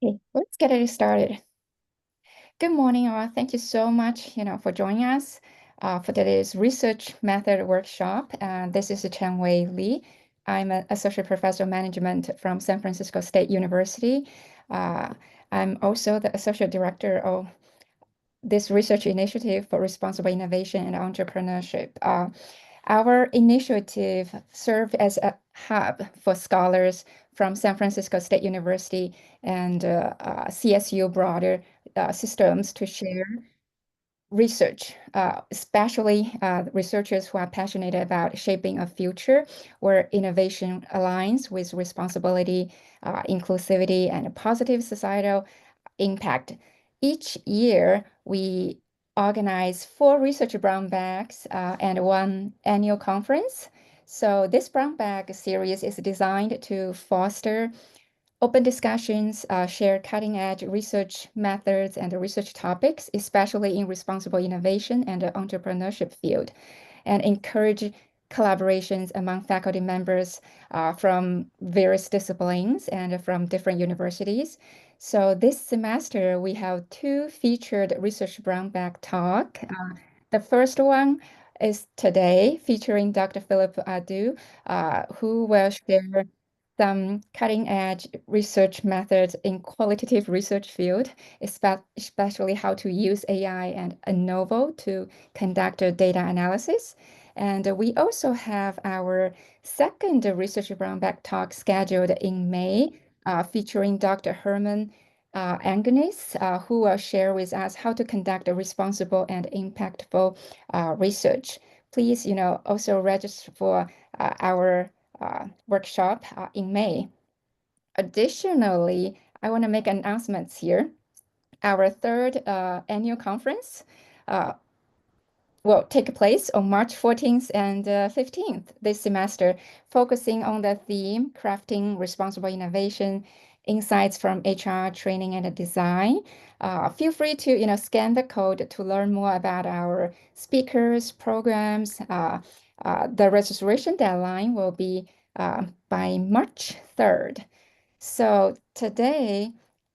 Okay, let's get it started. Good morning, all. Thank you so much, for joining us for today's research method workshop. This is Chen Wei Li. I'm an associate professor of management from San Francisco State University. Uh, I'm also the associate director of this research initiative for responsible innovation and entrepreneurship. Our initiative serves as a hub for scholars from San Francisco State University and CSU broader systems to share research, especially researchers who are passionate about shaping a future where innovation aligns with responsibility, inclusivity, and positive societal impact. Each year, we organize 4 research brown bags and 1 annual conference. So this brown bag series is designed to foster open discussions, share cutting-edge research methods and research topics, especially in responsible innovation and the entrepreneurship field, and encourage collaborations among faculty members from various disciplines and from different universities. So this semester, we have 2 featured research brown bag talk. The first one is today, featuring Dr. Philip Adu, who will share some cutting-edge research methods in qualitative research field, especially how to use AI and NVivo to conduct a data analysis. And we also have our second research brown bag talk scheduled in May, featuring Dr. Herman Angonis, who will share with us how to conduct a responsible and impactful research. Please, also register for our workshop in May. Additionally, I want to make announcements here. Our third annual conference uh, will take place on March 14th and 15th this semester, focusing on the theme crafting responsible innovation, insights from HR training and design. Feel free to scan the code to learn more about our speakers, programs. The registration deadline will be by March 3rd. So today,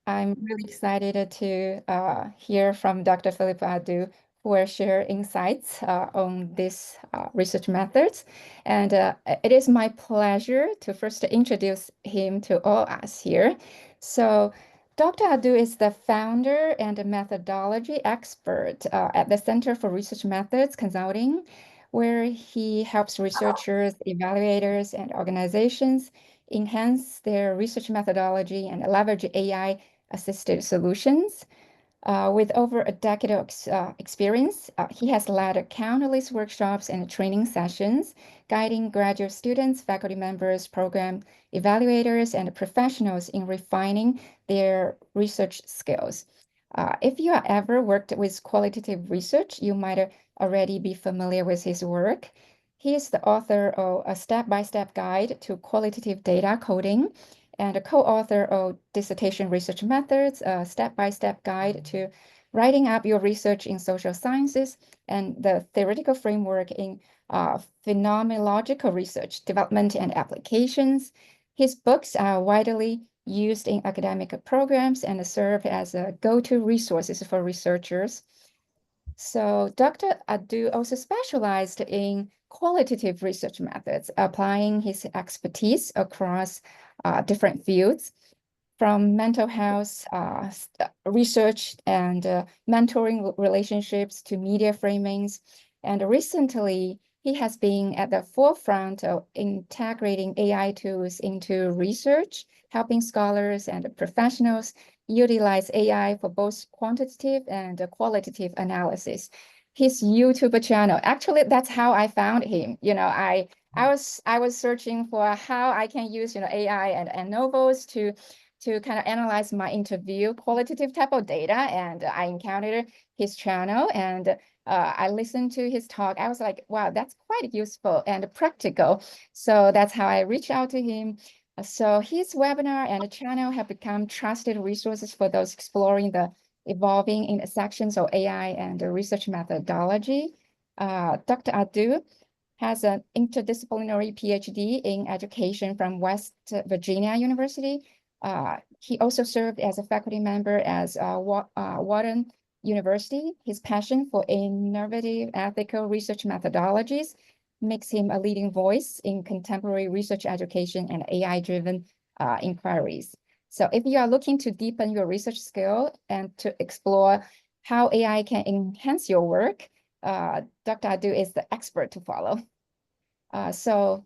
I'm really excited to hear from Dr. Philip Adu, who will share insights on these research methods. And it is my pleasure to first introduce him to all us here. So Dr. Adu is the founder and a methodology expert at the Center for Research Methods Consulting, where he helps researchers, evaluators, and organizations enhance their research methodology and leverage AI-assisted solutions. With over a decade of experience, he has led countless workshops and training sessions, guiding graduate students, faculty members, program evaluators, and professionals in refining their research skills. If you have ever worked with qualitative research, you might already be familiar with his work. He is the author of a step-by-step guide to qualitative data coding and a co-author of Dissertation Research Methods, a step-by-step guide to writing up your research in social sciences, and the theoretical framework in phenomenological research, development and applications. His books are widely used in academic programs and serve as go-to resources for researchers. So Dr. Adu also specialized in qualitative research methods, applying his expertise across different fields, from mental health research and mentoring relationships to media framings. And recently, he has been at the forefront of integrating AI tools into research, helping scholars and professionals utilize AI for both quantitative and qualitative analysis. His YouTube channel, actually, that's how I found him. I was searching for how I can use AI and novels to kind of analyze my interview qualitative type of data, and I encountered his channel, and I listened to his talk. I was like, wow, that's quite useful and practical. So that's how I reached out to him. So his webinar and channel have become trusted resources for those exploring the evolving intersections of AI and research methodology. Dr. Adu has an interdisciplinary PhD in education from West Virginia University, He also served as a faculty member at Wharton University. His passion for innovative ethical research methodologies makes him a leading voice in contemporary research education and AI-driven inquiries. So if you are looking to deepen your research skill and to explore how AI can enhance your work, Dr. Adu is the expert to follow. So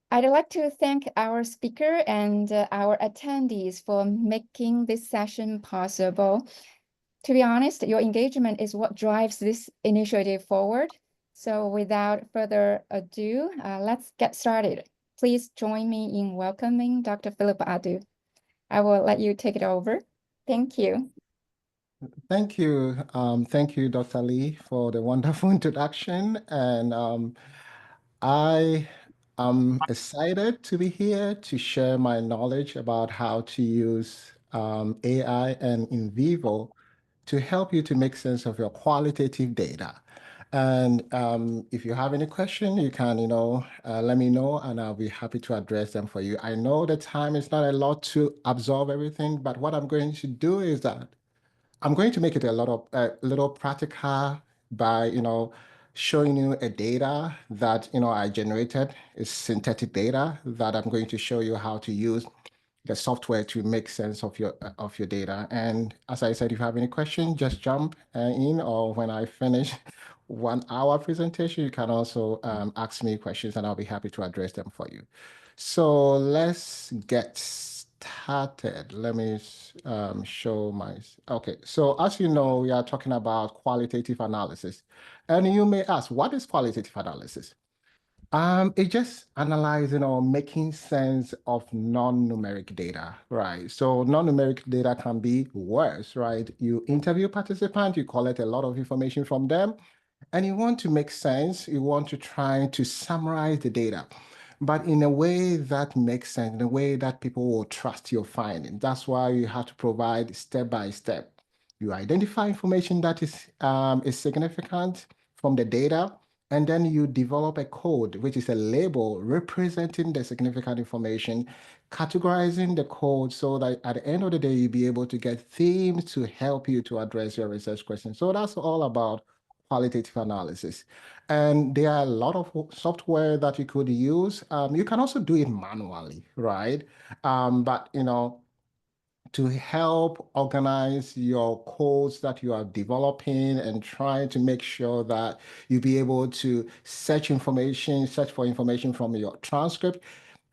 I'd like to thank our speaker and our attendees for making this session possible. To be honest, your engagement is what drives this initiative forward. So without further ado, let's get started. Please join me in welcoming Dr. Philip Adu. I will let you take it over. Thank you. Thank you. Thank you, Dr. Lee, for the wonderful introduction. And I am excited to be here to share my knowledge about how to use AI and NVivo to help you to make sense of your qualitative data. And if you have any question, you can, let me know, and I'll be happy to address them for you. I know the time is not a lot to absorb everything, but what I'm going to do is that I'm going to make it a little practical by, showing you a data that, I generated. It's synthetic data that I'm going to show you how to use the software to make sense of your data. And as I said, if you have any questions, just jump in, or when I finish 1 hour presentation, you can also ask me questions and I'll be happy to address them for you. So let's get started. Let me show okay. So as you know, we are talking about qualitative analysis. And you may ask, what is qualitative analysis? It's just analyzing or making sense of non-numeric data, right? So non-numeric data can be worse, right? You interview participants, you collect a lot of information from them, and you want to make sense, you want to try to summarize the data, but in a way that makes sense, in a way that people will trust your finding. That's why you have to provide step by step. You identify information that is significant from the data, and then you develop a code, which is a label representing the significant information, categorizing the code so that at the end of the day, you'll be able to get themes to help you to address your research questions. So that's all about qualitative analysis. And there are a lot of software that you could use. You can also do it manually, right? But, to help organize your codes that you are developing and trying to make sure that you'll be able to search for information from your transcript,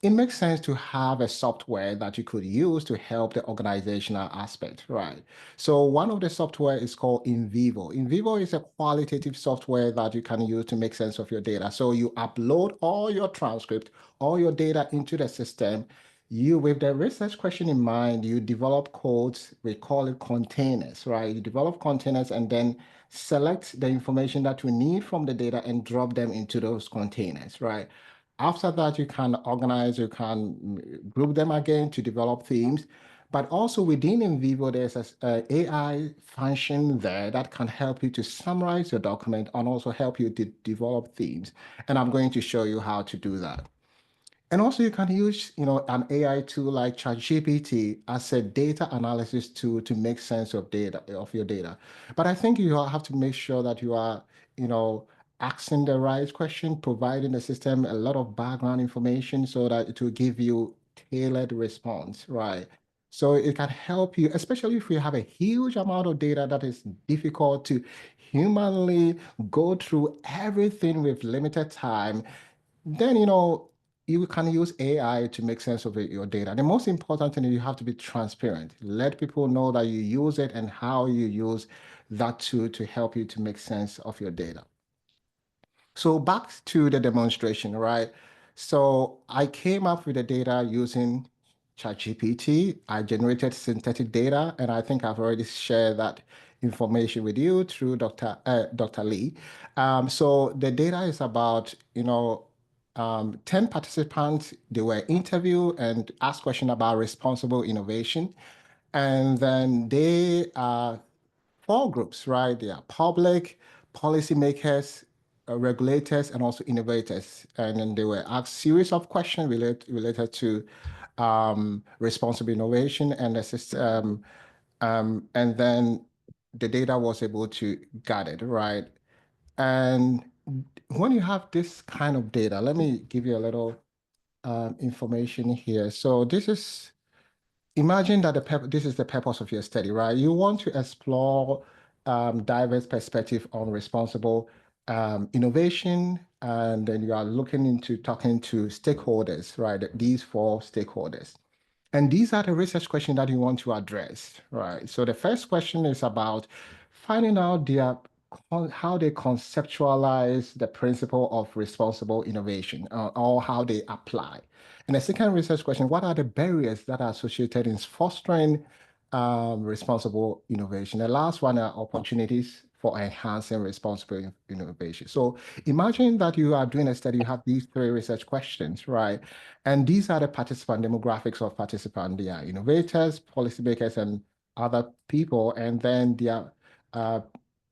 it makes sense to have a software that you could use to help the organizational aspect, right? So one of the software is called NVivo. NVivo is a qualitative software that you can use to make sense of your data. So you upload all your transcript, all your data into the system. You, with the research question in mind, you develop codes, we call it containers, right? You develop containers and then select the information that you need from the data and drop them into those containers, right? After that, you can organize, you can group them again to develop themes. But also within NVivo, there's an AI function there that can help you to summarize your document and also help you to develop themes. And I'm going to show you how to do that. And also you can use, an AI tool like ChatGPT as a data analysis tool to make sense of your data. But I think you have to make sure that you are, asking the right question, providing the system a lot of background information so that it will give you tailored response, right? So it can help you, especially if you have a huge amount of data that is difficult to humanly go through everything with limited time. Then, you can use AI to make sense of your data. The most important thing is you have to be transparent. Let people know that you use it and how you use that tool to help you to make sense of your data. So back to the demonstration, right? So I came up with the data using ChatGPT. I generated synthetic data, and I think I've already shared that information with you through Dr. Lee. So the data is about, 10 participants. They were interviewed and asked questions about responsible innovation. And then they are 4 groups, right? They are public, policymakers, regulators, and also innovators. And then they were asked series of questions related to responsible innovation and the system, and then the data was able to get it, right? And when you have this kind of data, let me give you a little information here. So imagine that this is the purpose of your study, right? You want to explore diverse perspective on responsible innovation, and then you are looking into talking to stakeholders, right? These four stakeholders. And these are the research questions that you want to address, right? So the first question is about finding out how they conceptualize the principle of responsible innovation, or how they apply. And the second research question, what are the barriers that are associated in fostering responsible innovation? The last one are opportunities for enhancing responsible innovation. So imagine that you are doing a study, you have these three research questions, right? And these are the participant demographics of participants. They are innovators, policymakers, and other people, and then their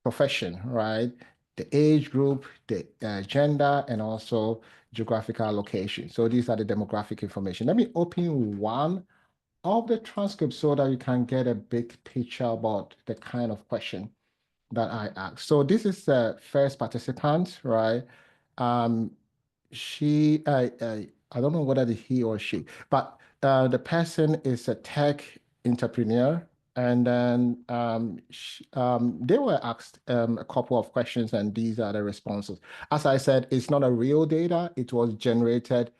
profession, right? The age group, the gender, and also geographical location. So these are the demographic information. Let me open one of the transcripts so that you can get a big picture about the kind of question that I asked. So this is the first participant, right? Um, I don't know whether it's he or she, but the person is a tech entrepreneur. And then they were asked a couple of questions, and these are the responses. As I said, it's not a real data. It was generated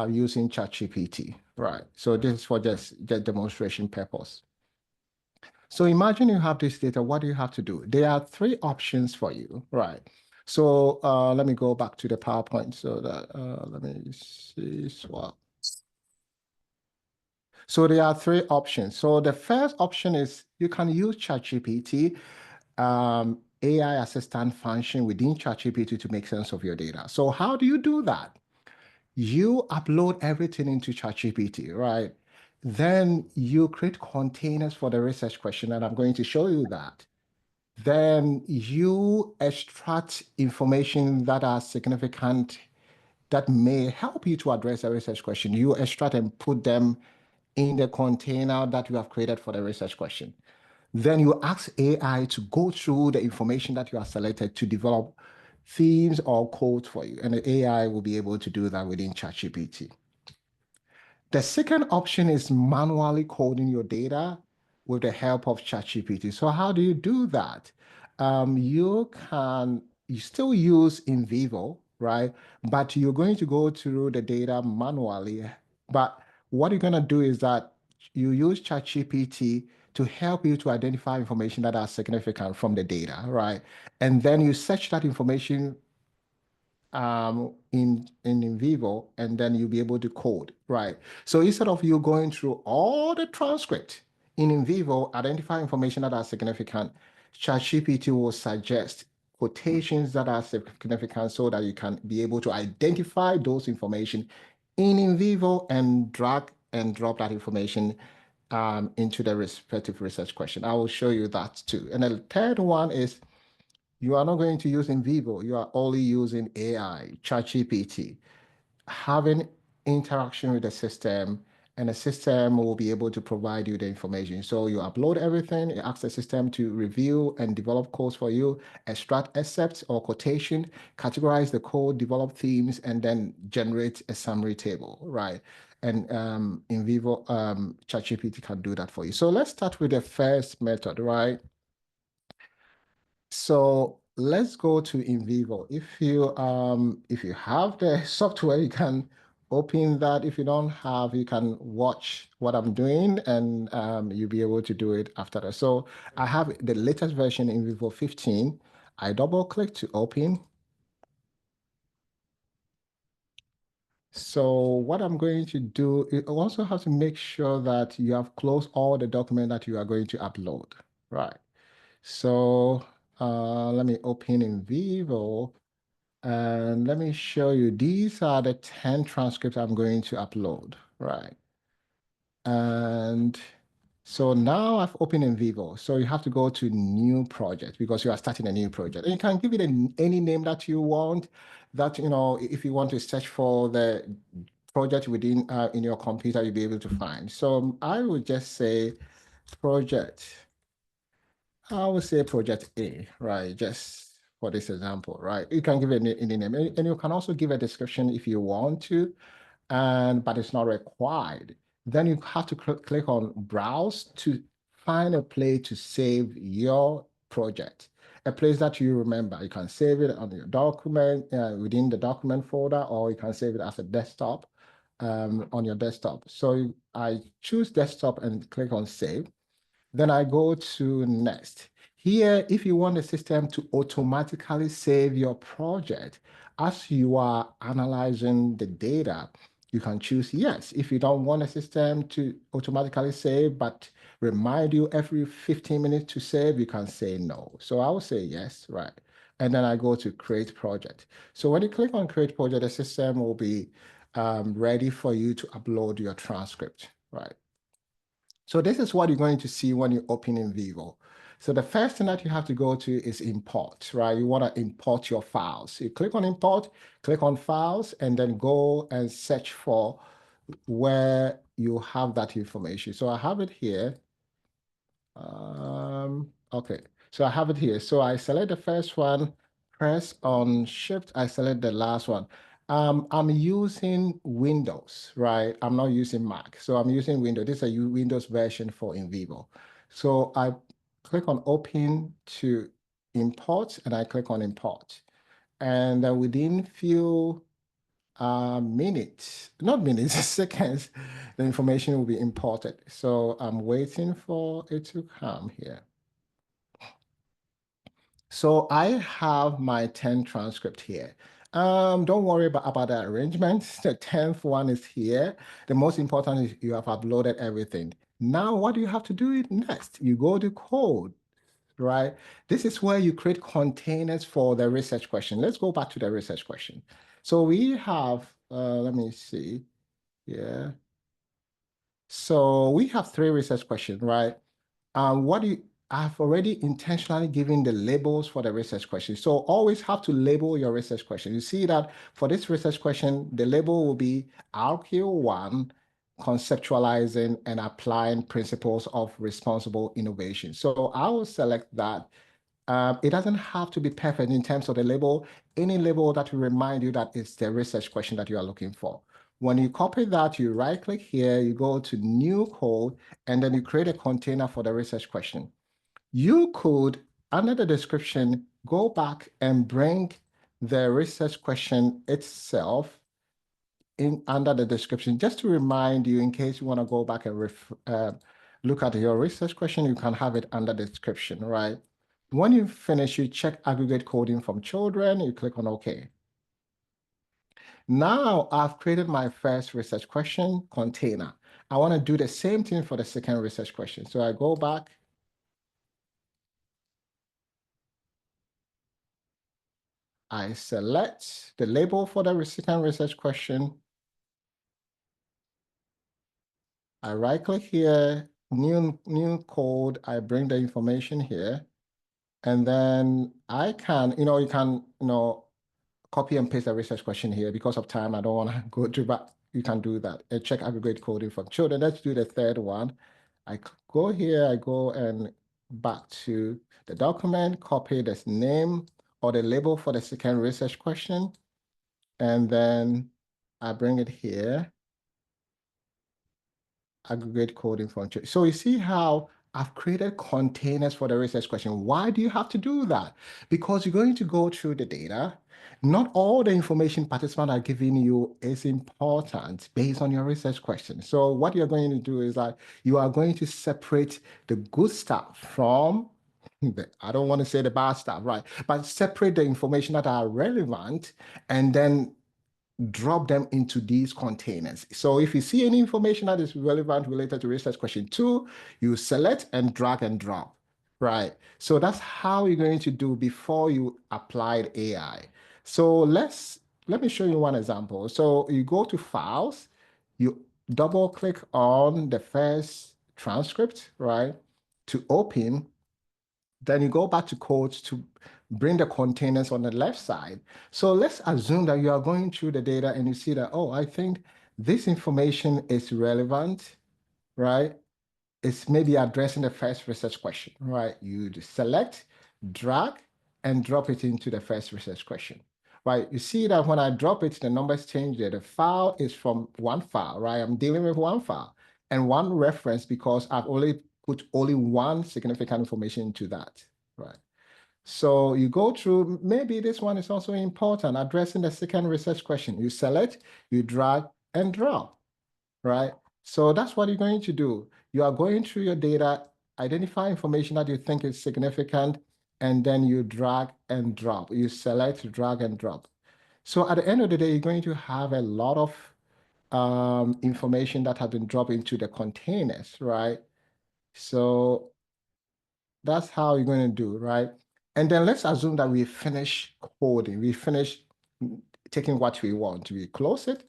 using ChatGPT, right? So this is for just demonstration purpose. So imagine you have this data. What do you have to do? There are three options for you, right? So let me go back to the PowerPoint so that let me see swap. So there are three options. So the first option is you can use ChatGPT, AI assistant function within ChatGPT to make sense of your data. So how do you do that? You upload everything into ChatGPT, right? Then you create containers for the research question, and I'm going to show you that. Then you extract information that are significant that may help you to address a research question. You extract and put them in the container that you have created for the research question. Then you ask AI to go through the information that you have selected to develop themes or codes for you. And the AI will be able to do that within ChatGPT. The second option is manually coding your data with the help of ChatGPT. So how do you do that? You still use NVivo, right? But you're going to go through the data manually. But what you're going to do is that you use ChatGPT to help you to identify information that are significant from the data, right? And then you search that information in NVivo, and then you'll be able to code, right? So instead of you going through all the transcript in NVivo, identify information that are significant, ChatGPT will suggest quotations that are significant so that you can be able to identify those information in NVivo and drag and drop that information into the respective research question. I will show you that too. And the third one is you are not going to use NVivo. You are only using AI, ChatGPT, having interaction with the system, and the system will be able to provide you the information. So you upload everything, you ask the system to review and develop codes for you, extract excerpts or quotation, categorize the code, develop themes, and then generate a summary table, right? And NVivo, ChatGPT can do that for you. So let's start with the first method, right? So let's go to NVivo. If you have the software, you can open that. If you don't have, you can watch what I'm doing, and you'll be able to do it after that. So I have the latest version NVivo 15. I double click to open. So what I'm going to do, you also have to make sure that you have closed all the document that you are going to upload, right? So let me open NVivo. And let me show you, these are the 10 transcripts I'm going to upload, right? And so now I've opened NVivo. So you have to go to new project because you are starting a new project. And you can give it any name that you want. That, if you want to search for the project within in your computer you'll be able to find. So I would just say project. I would say project A, right? Just for this example, right? You can give it any name, and you can also give a description if you want to, but it's not required. Then you have to click on browse to find a place to save your project, a place that you remember. You can save it on your document within the document folder, or you can save it as a desktop on your desktop. So I choose desktop and click on save. Then I go to next. Here, if you want the system to automatically save your project as you are analyzing the data, you can choose yes. If you don't want a system to automatically save, but remind you every 15 minutes to save, you can say no. So I will say yes, right? And then I go to create project. So when you click on create project, the system will be ready for you to upload your transcript, right? So this is what you're going to see when you open NVivo. So the first thing that you have to go to is import, right? You want to import your files. You click on import, click on files, and then go and search for where you have that information. So I have it here. Okay, so I have it here. So I select the first one, press on Shift, I select the last one. I'm using Windows, right? I'm not using Mac. So I'm using Windows. This is a Windows version for NVivo. So I click on Open to import, and I click on Import. And within few minutes, not minutes, seconds, the information will be imported. So I'm waiting for it to come here. So I have my 10 transcript here. Don't worry about the arrangement. The 10th one is here. The most important is you have uploaded everything. Now, what do you have to do next? You go to code, right? This is where you create containers for the research question. Let's go back to the research question. So we have, let me see, yeah. So we have 3 research questions, right? I've already intentionally given the labels for the research question. So always have to label your research question. You see that for this research question, the label will be RQ1, conceptualizing and applying principles of responsible innovation. So I will select that. It doesn't have to be perfect in terms of the label. Any label that will remind you that it's the research question that you are looking for. When you copy that, you right click here, you go to new code, and then you create a container for the research question. You could, under the description, go back and bring the research question itself in under the description, just to remind you in case you want to go back and look at your research question, you can have it under the description, right? When you finish, you check aggregate coding from children, you click on OK. Now I've created my first research question container. I want to do the same thing for the second research question. So I go back. I select the label for the second research question. I right click here, new code. I bring the information here. And then I can, you can, copy and paste the research question here. Because of time, I don't want to go through, but you can do that. And check aggregate coding from children. Let's do the third one. I go here, I go and back to the document, copy this name or the label for the second research question. And then I bring it here, aggregate coding function. So you see how I've created containers for the research question. Why do you have to do that? Because you're going to go through the data. Not all the information participants are giving you is important based on your research question. So what you're going to do is that you are going to separate the good stuff from I don't want to say the bad stuff, right? But separate the information that are relevant and then drop them into these containers. So if you see any information that is relevant related to research question 2, you select and drag and drop, right? So that's how you're going to do before you applied AI. So let me show you one example. So you go to files, you double click on the first transcript, right? To open, then you go back to codes to bring the containers on the left side. So let's assume that you are going through the data and you see that, oh, I think this information is relevant, right? It's maybe addressing the first research question, right? You just select, drag, and drop it into the first research question, right? You see that when I drop it, the numbers change there. The file is from one file, right? I'm dealing with one file and one reference because I've only put only one significant information into that, right? So you go through, maybe this one is also important, addressing the second research question. You select, you drag, and drop, right? So that's what you're going to do. You are going through your data, identify information that you think is significant, and then you drag and drop. You select, drag, and drop. So at the end of the day, you're going to have a lot of information that has been dropped into the containers, right? So that's how you're going to do, right? And then let's assume that we finish coding. We finish taking what we want. We close it,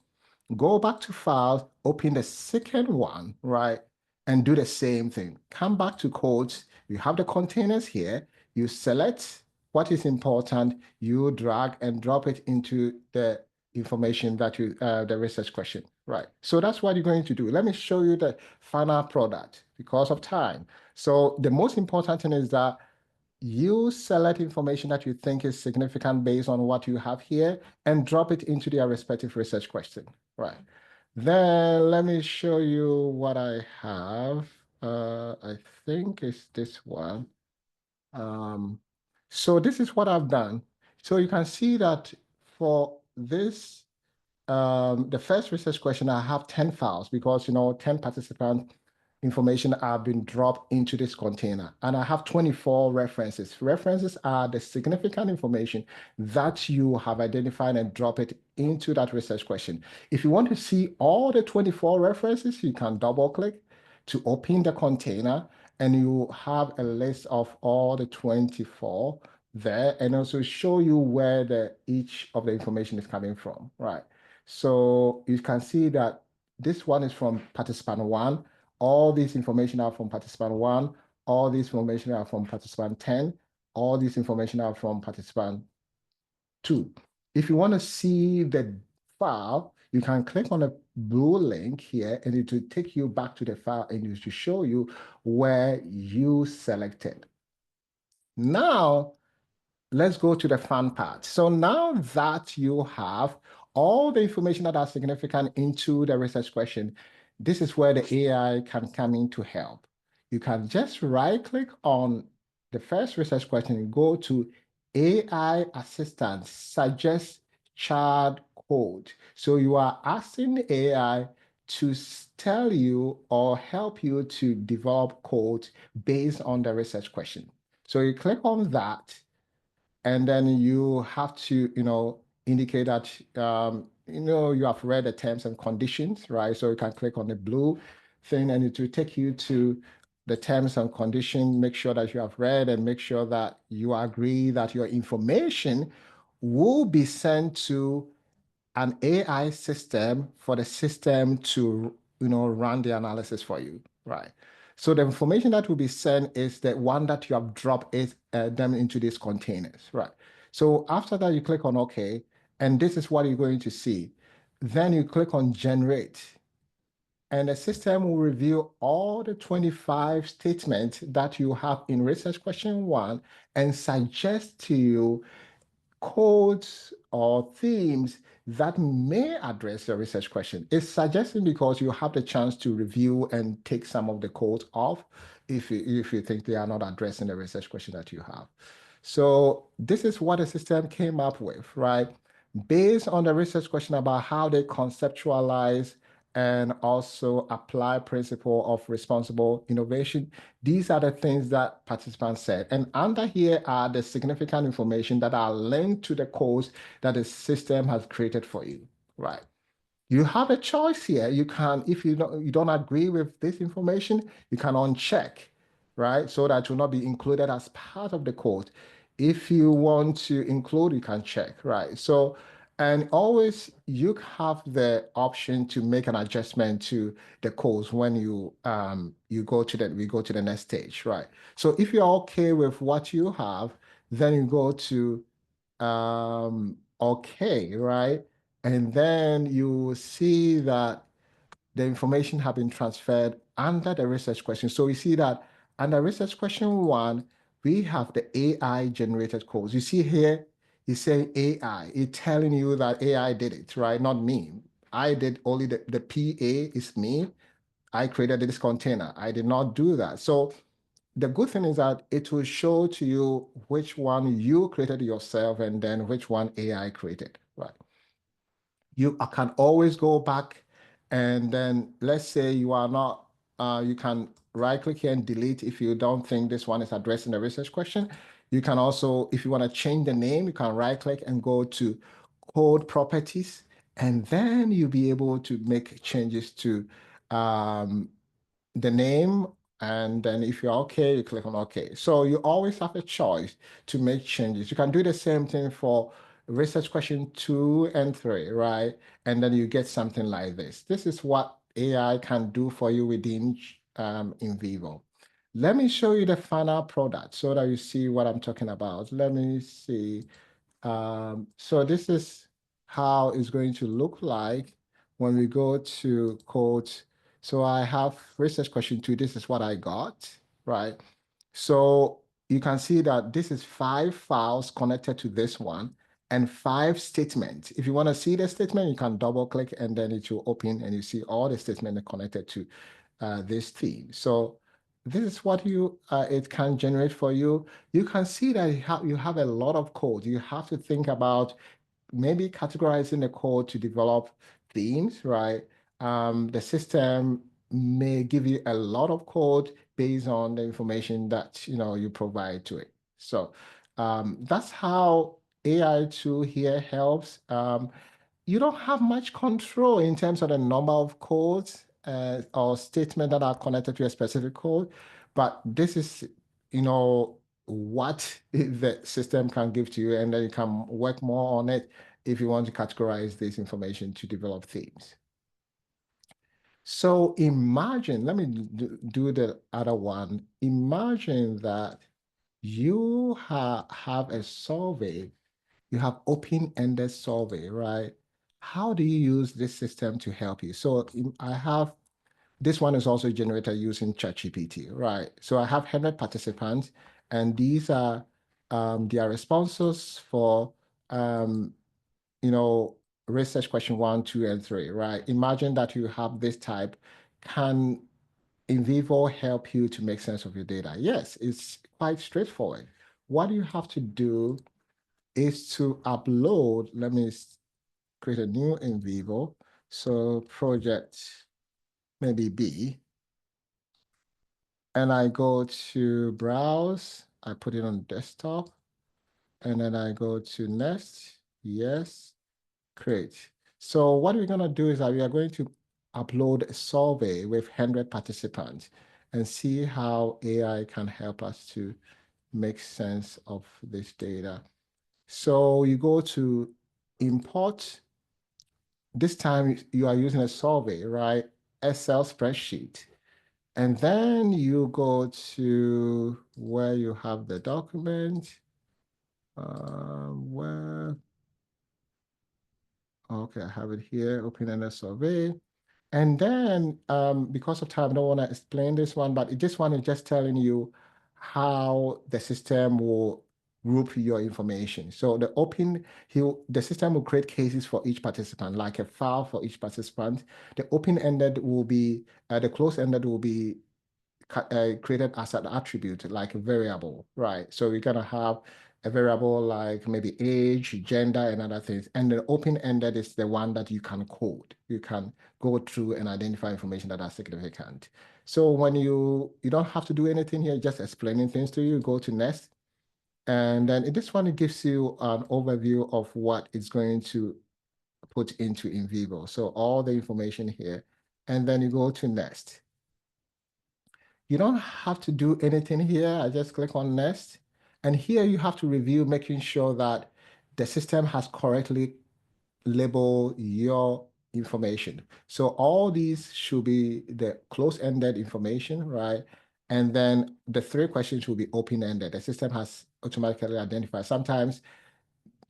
go back to File, open the second one, right? And do the same thing. Come back to codes. You have the containers here. You select what is important. You drag and drop it into the information that you, the research question, right? So that's what you're going to do. Let me show you the final product because of time. So the most important thing is that you select information that you think is significant based on what you have here and drop it into their respective research question, right? Then let me show you what I have. I think it's this one. Um, so this is what I've done. So you can see that for this the first research question, I have 10 files because, 10 participant information have been dropped into this container. And I have 24 references. References are the significant information that you have identified and drop it into that research question. If you want to see all the 24 references, you can double click to open the container and you have a list of all the 24 there and also show you where each of the information is coming from, right? So you can see that this one is from participant one. All this information are from participant one. All this information are from participant 10. All this information are from participant two. If you want to see the file, you can click on the blue link here and it will take you back to the file and it will show you where you selected. Now, let's go to the fun part. So now that you have all the information that are significant into the research question, this is where the AI can come in to help. You can just right click on the first research question and go to AI assistant, suggest child code. So you are asking the AI to tell you or help you to develop code based on the research question. So you click on that and then you have to, indicate that, you have read the terms and conditions, right? So you can click on the blue thing and it will take you to the terms and conditions, make sure that you have read and make sure that you agree that your information will be sent to an AI system for the system to, run the analysis for you, right? So the information that will be sent is the one that you have dropped them into these containers, right? So after that, you click on OK, and this is what you're going to see. Then you click on Generate, and the system will review all the 25 statements that you have in research question one and suggest to you codes or themes that may address your research question. It's suggesting because you have the chance to review and take some of the codes off if you think they are not addressing the research question that you have. So this is what the system came up with, right? Based on the research question about how they conceptualize and also apply principle of responsible innovation. These are the things that participants said. And under here are the significant information that are linked to the codes that the system has created for you, right? You have a choice here. You can, if you don't agree with this information, you can uncheck, right? So that will not be included as part of the code. If you want to include, you can check, right? So, and always you have the option to make an adjustment to the codes when we go to the next stage, right? So if you're okay with what you have, then you go to okay, right? And then you will see that the information have been transferred under the research question. So you see that under research question 1, we have the AI generated codes. You see here, it's saying AI. It's telling you that AI did it, right? Not me. I did only the PA is me. I created this container. I did not do that. So the good thing is that it will show to you which one you created yourself and then which one AI created, right? You can always go back and then let's say you are not, you can right click here and delete if you don't think this one is addressing the research question. You can also, if you want to change the name, you can right click and go to code properties, and then you'll be able to make changes to the name, and then if you're okay, you click on okay. So you always have a choice to make changes. You can do the same thing for research question 2 and 3, right? And then you get something like this. This is what AI can do for you within NVivo. Let me show you the final product so that you see what I'm talking about. Let me see. So this is how it's going to look like when we go to code. So I have research question 2. This is what I got, right? So you can see that this is 5 files connected to this one and 5 statements. If you want to see the statement, you can double click and then it will open and you see all the statements connected to this theme. So this is what it can generate for you. You can see that you have a lot of code. You have to think about maybe categorizing the code to develop themes, right? The system may give you a lot of code based on the information that you provide to it. So that's how AI tool here helps. You don't have much control in terms of the number of codes or statements that are connected to a specific code, but this is, what the system can give to you, and then you can work more on it if you want to categorize this information to develop themes. So imagine, let me do the other one. Imagine that you have a survey, you have open-ended survey, right? How do you use this system to help you? So I have, this one is also generated using ChatGPT, right? So I have 100 participants, and these are their responses for, you know, research question 1, 2, and 3, right? Imagine that you have this type. Can NVivo help you to make sense of your data? Yes, it's quite straightforward. What you have to do is to upload, let me create a new NVivo. So project maybe B, and I go to browse, I put it on desktop, and then I go to next, yes, create. So what we're gonna do is that we are going to upload a survey with 100 participants and see how AI can help us to make sense of this data. So you go to import. This time you are using a survey, right? Excel spreadsheet. And then you go to where you have the document. Okay, I have it here, open-ended survey. And then because of time, I don't want to explain this one, but this one is just telling you how the system will group your information. So the system will create cases for each participant, like a file for each participant. The open-ended will be, the closed-ended will be created as an attribute, like a variable, right? So we're gonna have a variable like maybe age, gender, and other things. And the open-ended is the one that you can code. You can go through and identify information that are significant. So when you don't have to do anything here, just explaining things to you, go to next. And then this one, it gives you an overview of what it's going to put into NVivo. So all the information here, and then you go to next. You don't have to do anything here. I just click on next. And here you have to review, making sure that the system has correctly labeled your information. So all these should be the close-ended information, right? And then the 3 questions will be open-ended. The system has automatically identified. Sometimes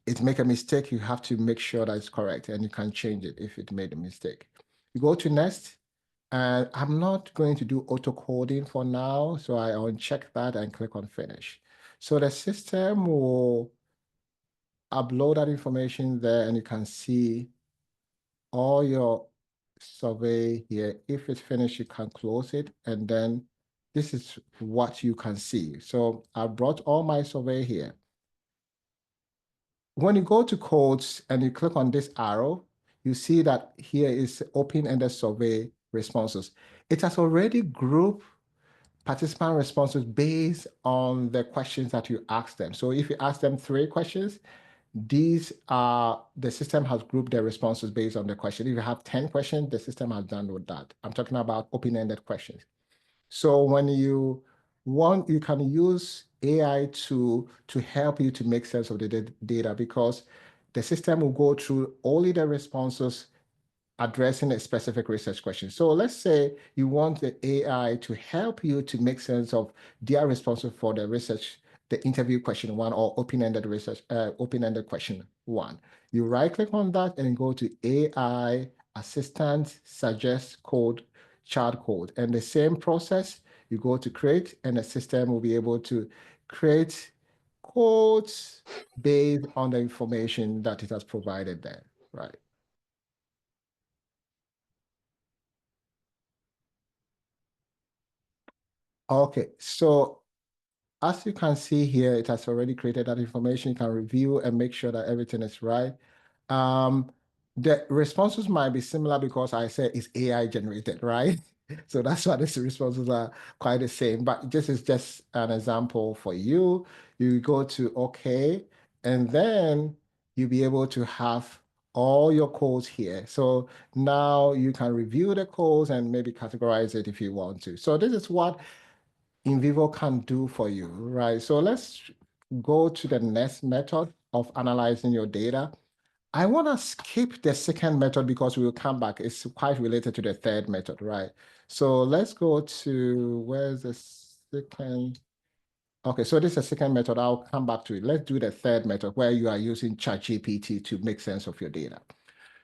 it make a mistake, you have to make sure that it's correct and you can change it if it made a mistake. You go to next, and I'm not going to do auto coding for now, so I uncheck that and click on finish. So the system will upload that information there, and you can see all your survey here. If it's finished, you can close it, and then this is what you can see. So I brought all my survey here. When you go to codes and you click on this arrow, you see that here is open-ended survey responses. It has already grouped participant responses based on the questions that you ask them. So if you ask them 3 questions, these are, the system has grouped their responses based on the question. If you have 10 questions, the system has done with that. I'm talking about open-ended questions. So when you want, you can use AI to help you to make sense of the data, because the system will go through only the responses addressing a specific research question. So let's say you want the AI to help you to make sense of their responses for the research, the interview question 1 or open-ended research, open-ended question 1. You right-click on that and go to AI Assistant Suggest Code, Chart Code. And the same process, you go to create, and the system will be able to create codes based on the information that it has provided there, right? Okay, so as you can see here, it has already created that information. You can review and make sure that everything is right. Um, the responses might be similar because I said it's AI generated, right? So that's why these responses are quite the same. But this is just an example for you. You go to OK, and then you'll be able to have all your codes here. So now you can review the codes and maybe categorize it if you want to. So this is what NVivo can do for you, right? So let's go to the next method of analyzing your data. I want to skip the second method because we will come back. It's quite related to the third method, right? So let's go to, where's the second? Okay, so this is the second method. I'll come back to it. Let's do the third method where you are using ChatGPT to make sense of your data.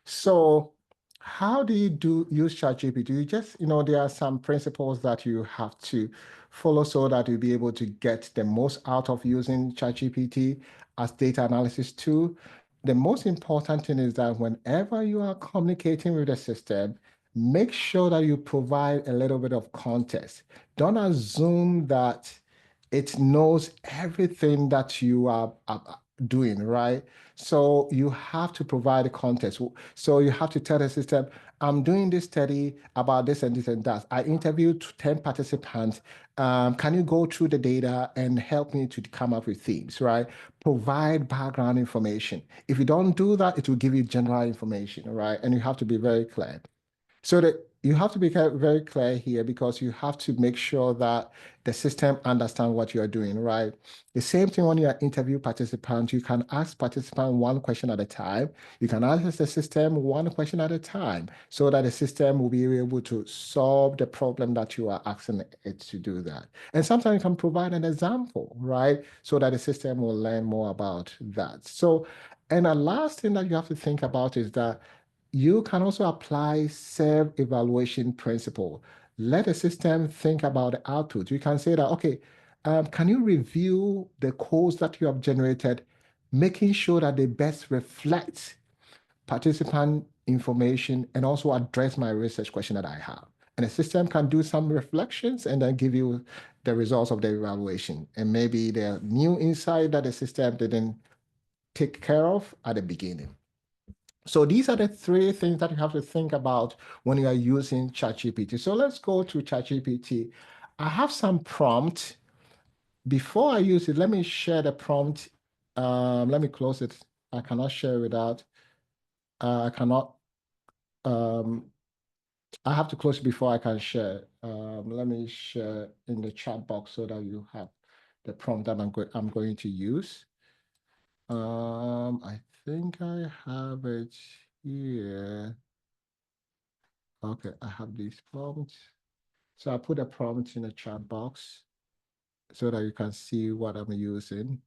So how do you use ChatGPT? You just, there are some principles that you have to follow so that you'll be able to get the most out of using ChatGPT as data analysis tool. The most important thing is that whenever you are communicating with the system, make sure that you provide a little bit of context. Don't assume that it knows everything that you are doing, right? So you have to provide the context. So you have to tell the system, I'm doing this study about this and this and that. I interviewed 10 participants. Can you go through the data and help me to come up with themes, right? Provide background information. If you don't do that, it will give you general information, right? And you have to be very clear. So that you have to be very clear here, because you have to make sure that the system understands what you're doing, right? The same thing when you are interview participants, you can ask participant one question at a time. You can ask the system one question at a time so that the system will be able to solve the problem that you are asking it to do that. And sometimes you can provide an example, right? So that the system will learn more about that. So, and the last thing that you have to think about is that you can also apply self-evaluation principle. Let the system think about the output. You can say that, okay, can you review the codes that you have generated, making sure that they best reflect participant information and also address my research question that I have. And the system can do some reflections and then give you the results of the evaluation. And maybe the new insight that the system didn't take care of at the beginning. So these are the 3 things that you have to think about when you are using ChatGPT. So let's go to ChatGPT. I have some prompt. Before I use it, let me share the prompt. Let me close it. I cannot share without. I cannot. I have to close it before I can share. Let me share in the chat box so that you have the prompt that I'm going to use. I think I have it here. Okay, I have these prompts. So I put a prompt in the chat box so that you can see what I'm using.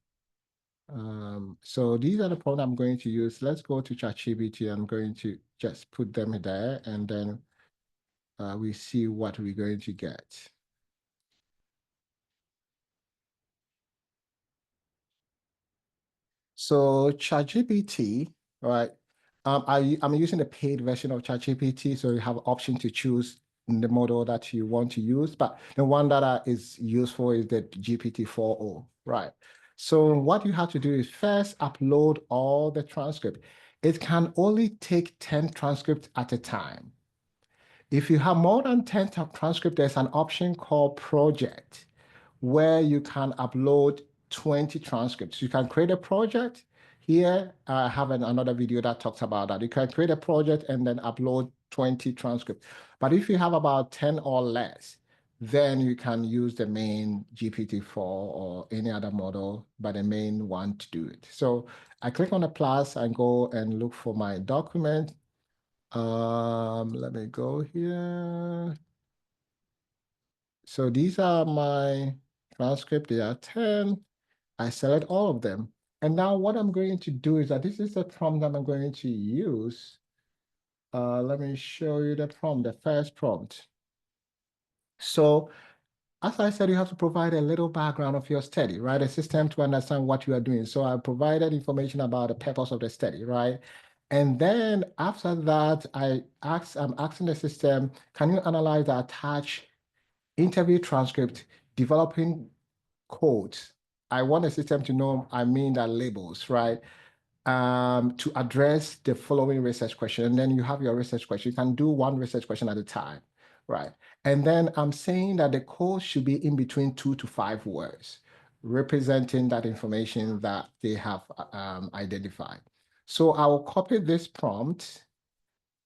So these are the prompts I'm going to use. Let's go to ChatGPT. I'm going to just put them there, and then we see what we're going to get. So ChatGPT, right? I'm using the paid version of ChatGPT, so you have option to choose the model that you want to use. But the one that is useful is the GPT-4o, right? So what you have to do is first upload all the transcript. It can only take 10 transcripts at a time. If you have more than 10 transcripts, there's an option called project where you can upload 20 transcripts. You can create a project. Here, I have another video that talks about that. You can create a project and then upload 20 transcripts. But if you have about 10 or less, then you can use the main GPT-4 or any other model, but the main one to do it. So I click on the plus and go and look for my document. Let me go here. So these are my transcript. There are 10. I select all of them. And now what I'm going to do is that this is the prompt that I'm going to use. Let me show you the prompt, the first prompt. So as I said, you have to provide a little background of your study, right? A system to understand what you are doing. So I provided information about the purpose of the study, right? And then after that, I'm asking the system, can you analyze the attached interview transcript, developing codes? I want the system to know, I mean, that labels, right? To address the following research question. And then you have your research question. You can do one research question at a time, right? And then I'm saying that the code should be in between 2 to 5 words, representing that information that they have identified. So I will copy this prompt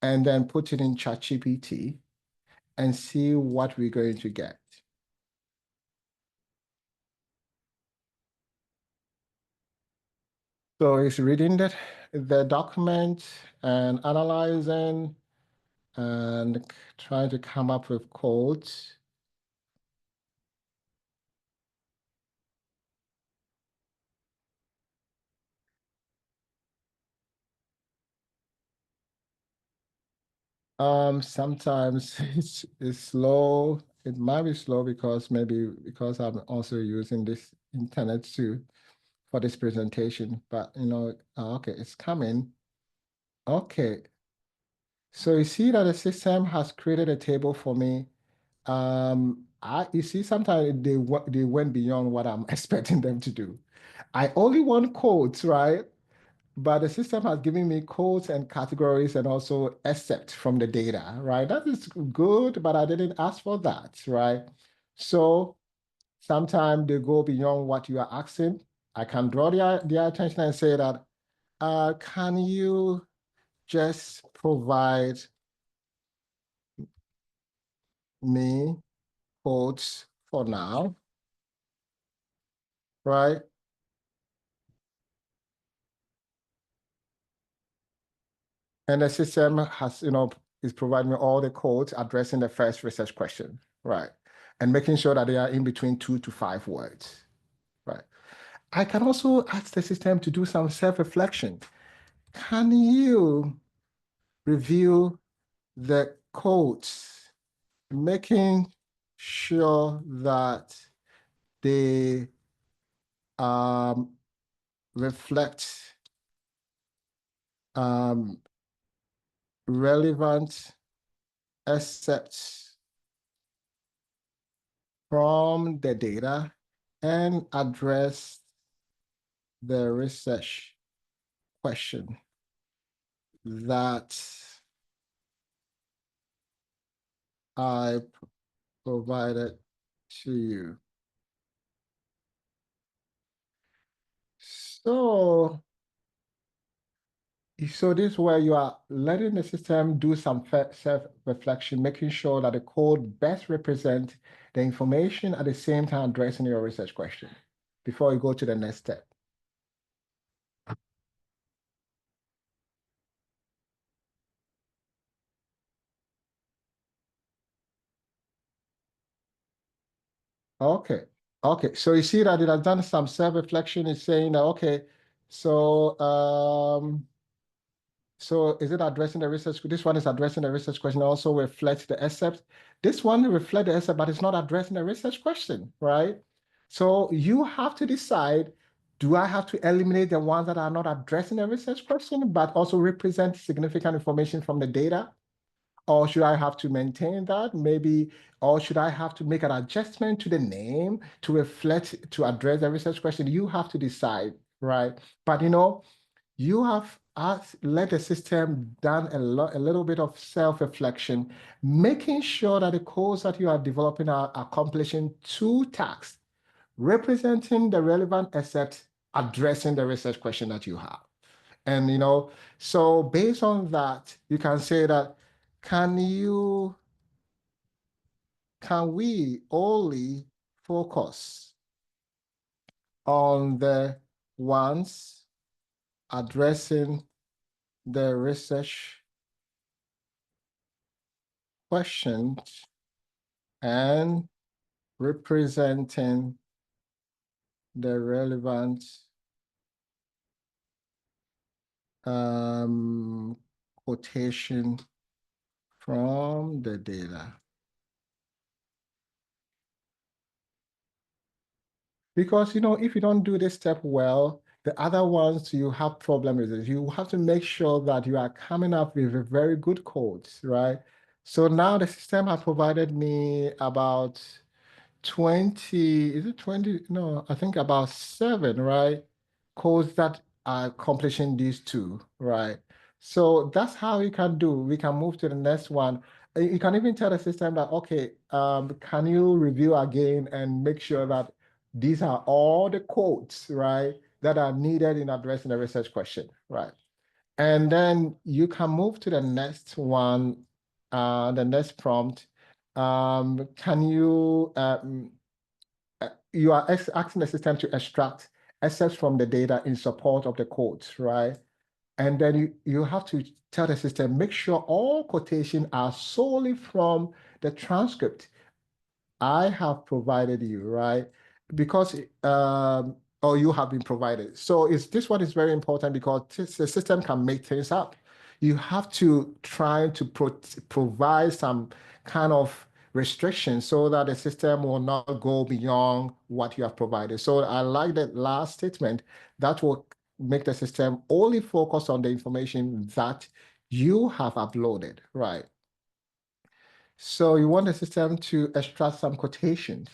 and then put it in ChatGPT and see what we're going to get. So it's reading the document and analyzing and trying to come up with codes. Sometimes it's slow. It might be slow because maybe because I'm also using this internet too for this presentation. But okay, it's coming. Okay, so you see that the system has created a table for me. You see, sometimes they went beyond what I'm expecting them to do. I only want codes, right? But the system has given me codes and categories and also excerpt from the data, right? That is good, but I didn't ask for that, right? So sometimes they go beyond what you are asking. I can draw their attention and say that, can you just provide me codes for now, right? And the system has, is providing me all the codes addressing the first research question, right? And making sure that they are in between 2 to 5 words, right? I can also ask the system to do some self-reflection. Can you review the codes, making sure that they reflect um, relevant excerpts from the data and address the research question that I provided to you. So this is where you are letting the system do some self-reflection, making sure that the code best represents the information at the same time addressing your research question before you go to the next step. Okay. Okay, so you see that it has done some self-reflection. It's saying that, okay, so so is it addressing the research? This one is addressing the research question, also reflects the accept. This one reflects the accept, but it's not addressing the research question, right? So you have to decide, do I have to eliminate the ones that are not addressing the research question, but also represent significant information from the data? Or should I have to maintain that? Maybe, or should I have to make an adjustment to the name to reflect, to address the research question? You have to decide, right? But you have let the system done a little bit of self-reflection, making sure that the codes that you are developing are accomplishing two tasks, representing the relevant assets, addressing the research question that you have. And so based on that, you can say that, can we only focus on the ones addressing the research questions and representing the relevant quotation from the data? Because if you don't do this step well, the other ones you have problem with it. You have to make sure that you are coming up with a very good codes, right? So now the system has provided me about 20, is it 20? No, I think about 7, right? Codes that are accomplishing these two, right? So that's how we can do. We can move to the next one. You can even tell the system that, okay, can you review again and make sure that these are all the codes, right, that are needed in addressing the research question, right? And then you can move to the next one, the next prompt. Can you you are asking the system to extract assets from the data in support of the codes, right? And then you have to tell the system, make sure all quotations are solely from the transcript I have provided you, right? Because or you have been provided. So this one is very important because the system can make things up. You have to try to provide some kind of restriction so that the system will not go beyond what you have provided. So I like that last statement. That will make the system only focus on the information that you have uploaded, right? So you want the system to extract some quotations.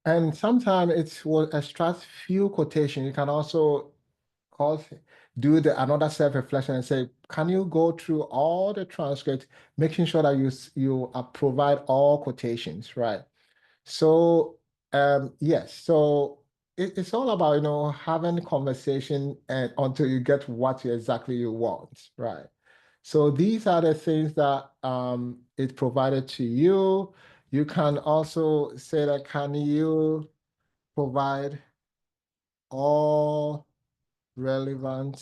And sometimes it will extract few quotation. You can also call, do another self-reflection and say, can you go through all the transcripts, making sure that you provide all quotations, right? So yes, so it's all about having conversation and until you get what exactly you want, right? So these are the things that it provided to you. You can also say that, can you provide all relevant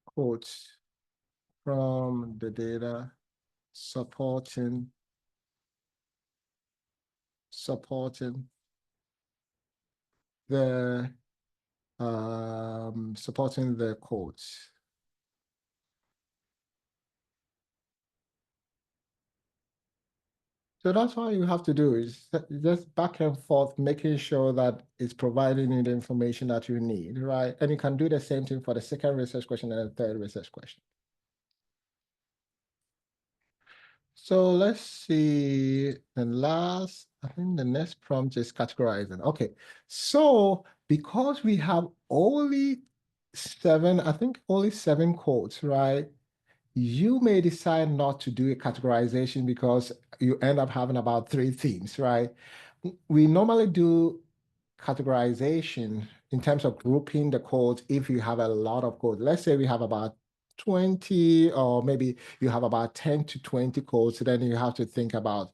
quotes from the data supporting the quotes. So that's what you have to do is just back and forth, making sure that it's providing you the information that you need, right? And you can do the same thing for the second research question and the third research question. So let's see I think the next prompt is categorizing. Okay, so because we have only 7, I think only 7 codes, right? You may decide not to do a categorization because you end up having about 3 themes, right? We normally do categorization in terms of grouping the codes if you have a lot of codes. Let's say we have about 20, or maybe you have about 10 to 20 codes, then you have to think about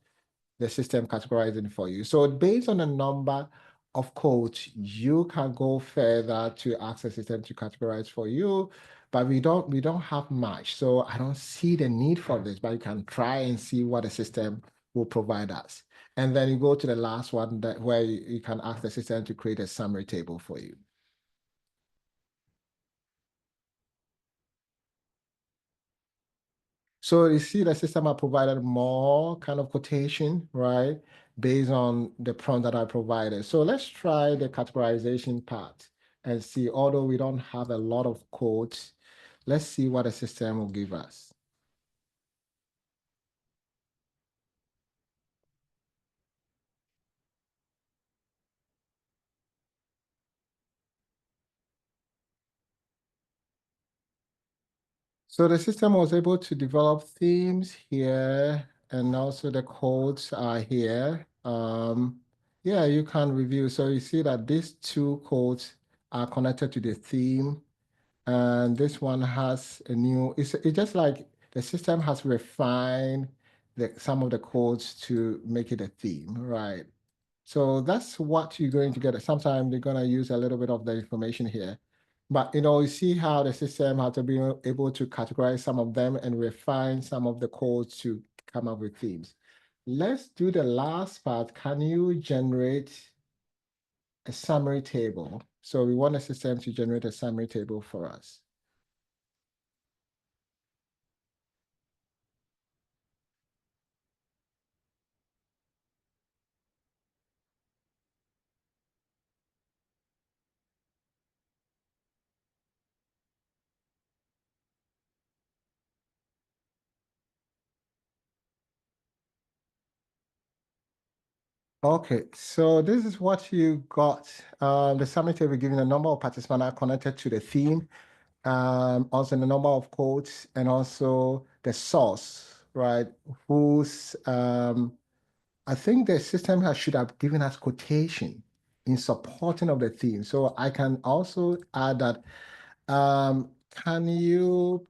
the system categorizing for you. So based on the number of codes, you can go further to ask the system to categorize for you, but we don't have much. So I don't see the need for this, but you can try and see what the system will provide us. And then you go to the last one where you can ask the system to create a summary table for you. So you see the system I provided more kind of quotation, right? Based on the prompt that I provided. So let's try the categorization part and see, although we don't have a lot of codes, let's see what the system will give us. So the system was able to develop themes here, and also the codes are here. Yeah, you can review. So you see that these two codes are connected to the theme, and this one has a new, it's just like the system has refined some of the codes to make it a theme, right? So that's what you're going to get. Sometimes they're going to use a little bit of the information here. But you see how the system has to be able to categorize some of them and refine some of the codes to come up with themes. Let's do the last part. Can you generate a summary table? So we want a system to generate a summary table for us. Okay, so this is what you got. The summary table giving the number of participants are connected to the theme, also the number of codes, and also the source, right? Whose I think the system should have given us quotation in supporting of the theme. So I can also add that. Can you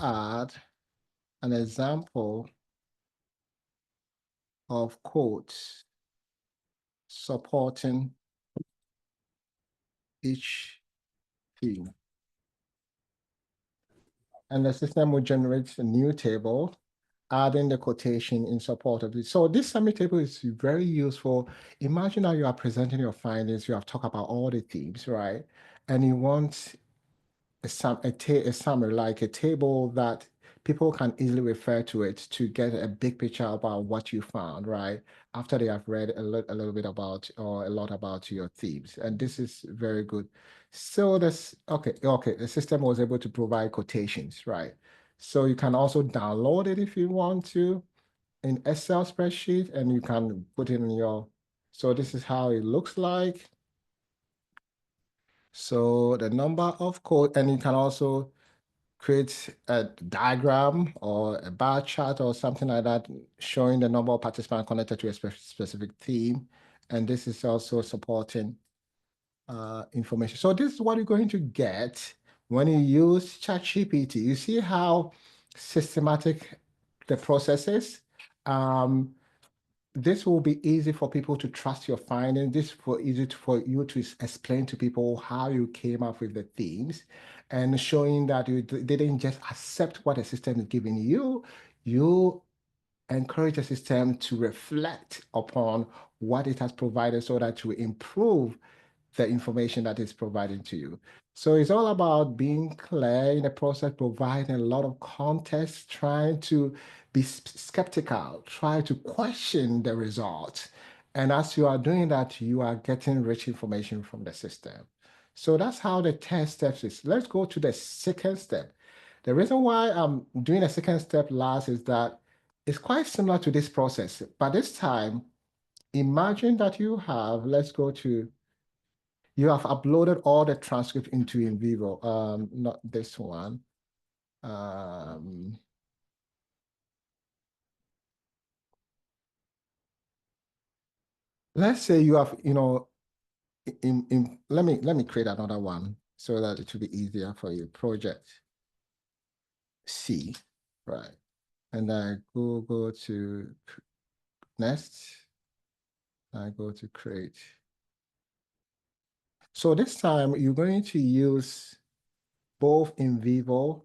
add an example of quotes supporting each theme? And the system will generate a new table, adding the quotation in support of it. So this summary table is very useful. Imagine how you are presenting your findings. You have talked about all the themes, right? And you want a summary, like a table that people can easily refer to it to get a big picture about what you found, right? After they have read a little bit about or a lot about your themes. And this is very good. So okay, the system was able to provide quotations, right? So you can also download it if you want to in Excel spreadsheet, and you can put in so this is how it looks like. So the number of code, and you can also create a diagram or a bar chart or something like that, showing the number of participants connected to a specific theme. And this is also supporting information. So this is what you're going to get when you use ChatGPT. You see how systematic the process is. This will be easy for people to trust your findings. This for for you to explain to people how you came up with the themes, and showing that you didn't just accept what the system is giving you. You encourage the system to reflect upon what it has provided so that you improve the information that is providing to you. So it's all about being clear in the process, providing a lot of context, trying to be skeptical, try to question the results. And as you are doing that, you are getting rich information from the system. So that's how the test steps is. Let's go to the second step. The reason why I'm doing a second step last is that it's quite similar to this process, but this time, imagine that let's go to you have uploaded all the transcript into NVivo, not this one. Um, let's say you have, let me create another one. so that it will be easier for you. Project C, right? And then I go to next. I go to create. So this time you're going to use both NVivo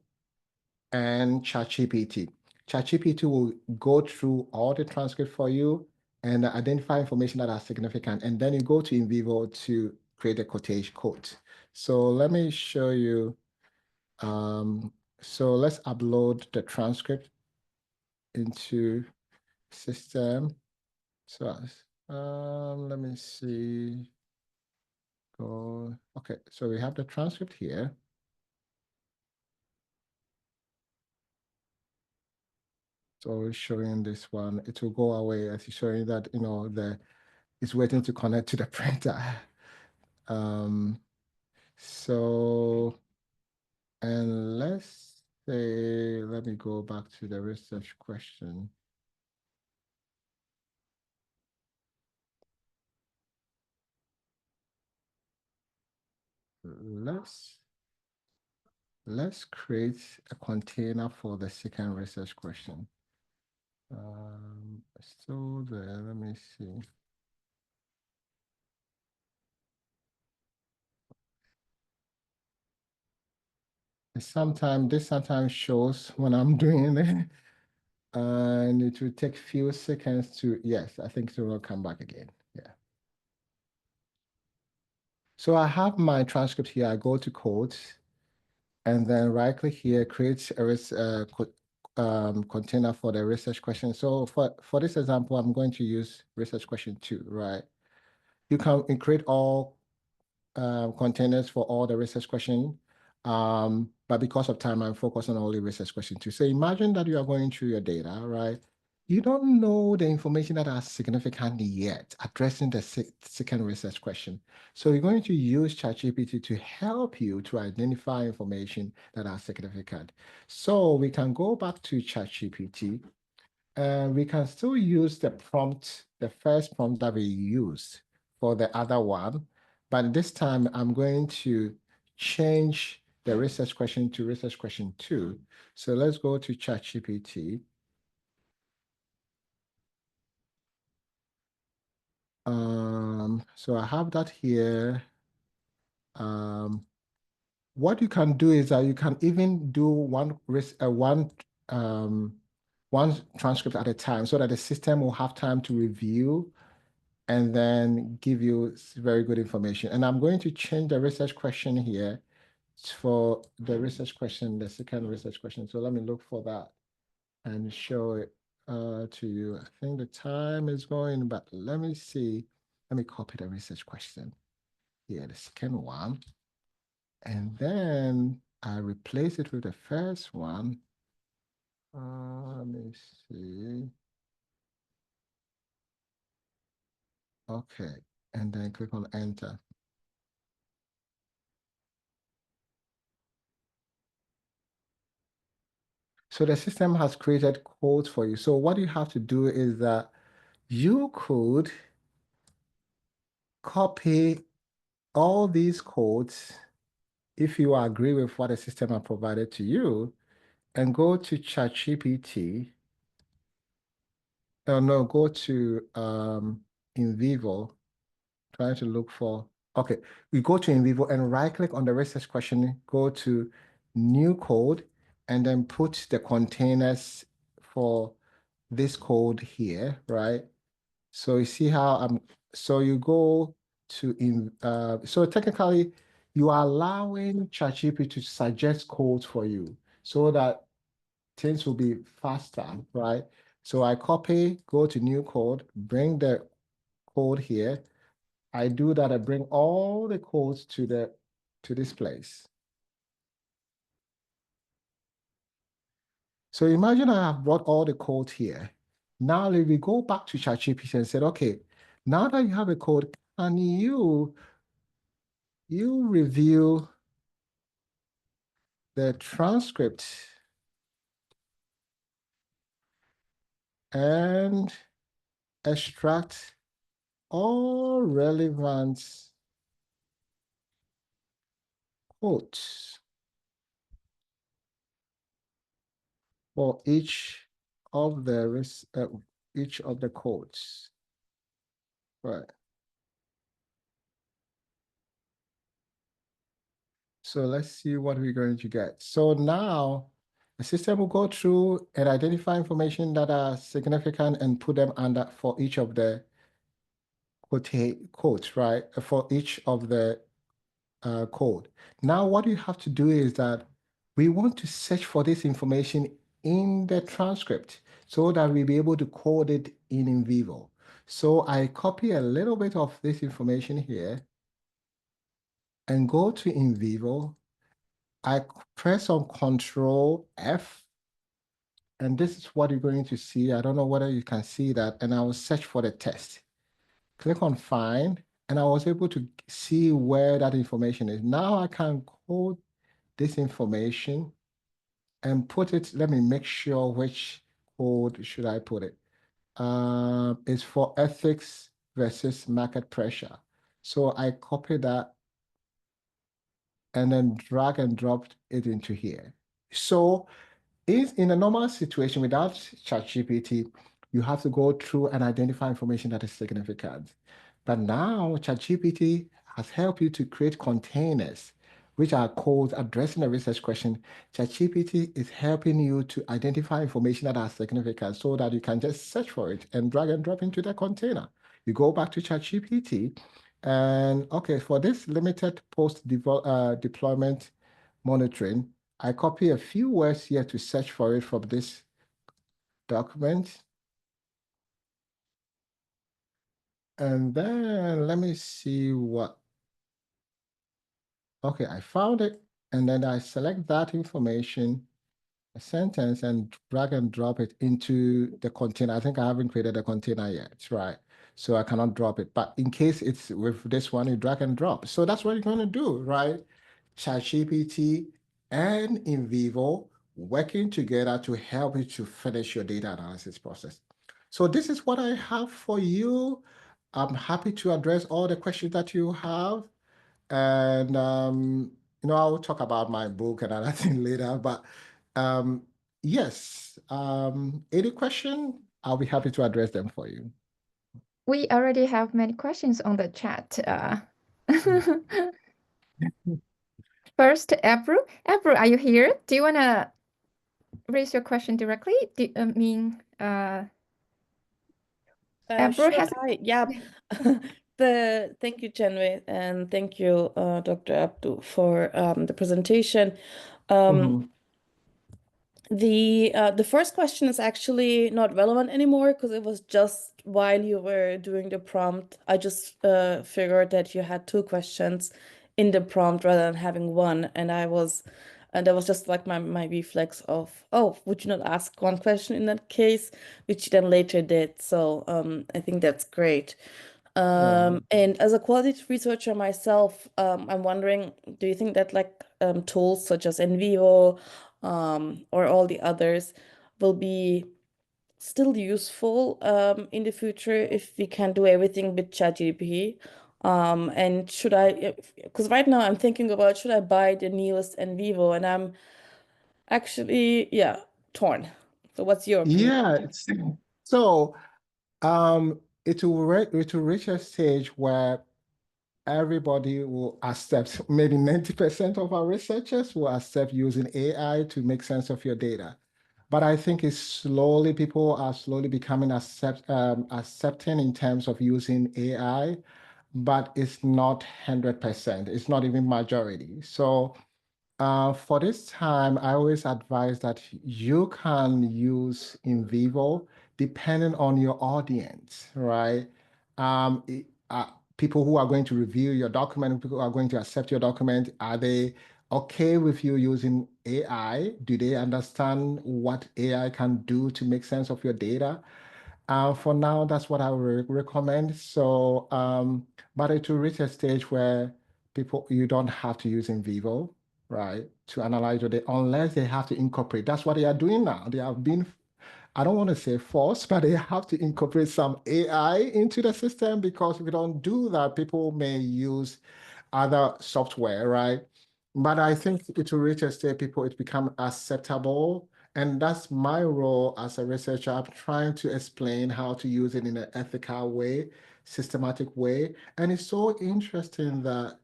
and ChatGPT. ChatGPT will go through all the transcript for you and identify information that are significant. And then you go to NVivo to create a quotation code. So let me show you. So let's upload the transcript into system. So let me see. Go. Okay, so we have the transcript here. So showing this one, it will go away as it's showing that, it's waiting to connect to the printer. So, and let's say, let me go back to the research question. Let's create a container for the second research question. Still there, let me see. This sometimes shows when I'm doing it, and it will take few seconds to, yes, I think it will come back again, yeah. So I have my transcript here, I go to codes, and then right click here, create a container for the research question. So for this example, I'm going to use research question 2, right? You can create all containers for all the research question. But because of time, I'm focused on only research question 2. So imagine that you are going through your data, right? You don't know the information that are significant yet, addressing the second research question. So you're going to use ChatGPT to help you to identify information that are significant. So we can go back to ChatGPT, and we can still use the prompt, the first prompt that we used for the other one. But this time I'm going to change the research question to research question 2. So let's go to ChatGPT. So I have that here. What you can do is that you can even do one transcript at a time so that the system will have time to review and then give you very good information. And I'm going to change the research question here for the research question, the second research question. So let me look for that and show it to you. I think the time is going, but let me see. Let me copy the research question here, the second one. And then I replace it with the first one. Let me see. Okay, and then click on enter. So the system has created codes for you. So what you have to do is that you could copy all these codes if you agree with what the system has provided to you and go to ChatGPT. Oh no, go to NVivo, trying to look for, okay, we go to NVivo and right click on the research question, go to new code, and then put the containers for this code here, right? So you see how so you go to so technically you are allowing ChatGPT to suggest codes for you so that things will be faster, right? So I copy, go to new code, bring the code here. I do that, I bring all the codes to this place. So imagine I have brought all the code here. Now if we go back to ChatGPT and said, okay, now that you have a code, can you review the transcript and extract all relevant quotes for each of the codes. Right. So let's see what we're going to get. So now the system will go through and identify information that are significant and put them under for each of the quotes, right? For each of the code. Now, what you have to do is that we want to search for this information in the transcript so that we'll be able to code it in NVivo. So I copy a little bit of this information here and go to NVivo. I press on Control F, and this is what you're going to see. I don't know whether you can see that, and I will search for the text. Click on Find, and I was able to see where that information is. Now I can code this information and put it, let me make sure which code should I put it. It's for ethics versus market pressure. So I copy that and then drag and drop it into here. So in a normal situation without ChatGPT, you have to go through and identify information that is significant. But now ChatGPT has helped you to create containers, which are codes addressing a research question. ChatGPT is helping you to identify information that are significant so that you can just search for it and drag and drop into the container. You go back to ChatGPT and okay, for this limited post-deployment monitoring, I copy a few words here to search for it from this document. And then let me see what, okay, I found it. And then I select that information, a sentence, and drag and drop it into the container. I think I haven't created a container yet, right? So I cannot drop it. But in case it's with this one, you drag and drop. So that's what you're going to do, right? ChatGPT and NVivo working together to help you to finish your data analysis process. So this is what I have for you. I'm happy to address all the questions that you have. And, I'll talk about my book and other thing later, but yes, any question, I'll be happy to address them for you. We already have many questions on the chat. First, April. April, are you here? Do you want to raise your question directly? April Sure. has. Hi. Yeah. Thank you, Chenwei, and thank you, Dr. Abdu, for the presentation. Mhm. The first question is actually not relevant anymore because it was just while you were doing the prompt. I just figured that you had two questions in the prompt rather than having one, and that was just like my reflex of, oh, would you not ask one question in that case, which you then later did. So I think that's great. Yeah. And as a qualitative researcher myself, I'm wondering, do you think that like tools such as NVivo or all the others will be still useful in the future if we can do everything with ChatGPT? And should I, because right now I'm thinking about should I buy the newest NVivo, and I'm actually, yeah, torn. So what's your opinion? Yeah. So it will reach a stage where everybody will accept, maybe 90% of our researchers will accept using AI to make sense of your data. But I think people are slowly becoming accepting in terms of using AI, but it's not 100%. It's not even majority. So for this time, I always advise that you can use NVivo depending on your audience, right? People who are going to review your document, people who are going to accept your document, are they okay with you using AI? Do they understand what AI can do to make sense of your data? For now, that's what I would recommend. So, but it will reach a stage where you don't have to use NVivo, right, to analyze your data unless they have to incorporate. That's what they are doing now. They have been, I don't want to say forced, but they have to incorporate some AI into the system because if you don't do that, people may use other software, right? But I think it will reach a state it become acceptable. And that's my role as a researcher. I'm trying to explain how to use it in an ethical way, systematic way. And it's so interesting that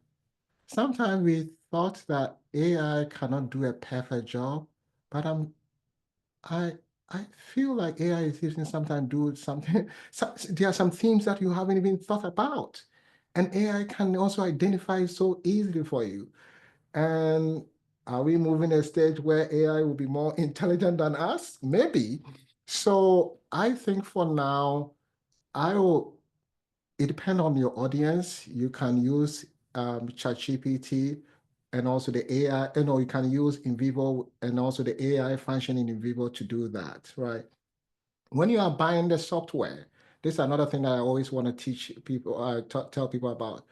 sometimes we thought that AI cannot do a perfect job, but I I feel like AI is even sometimes do something. There are some themes that you haven't even thought about. And AI can also identify so easily for you. And are we moving a stage where AI will be more intelligent than us? Maybe. So I think for now, I will, it depends on your audience. You can use ChatGPT and also the AI, you can use NVivo and also the AI function in NVivo to do that, right? When you are buying the software, this is another thing that I always want to teach people, tell people about.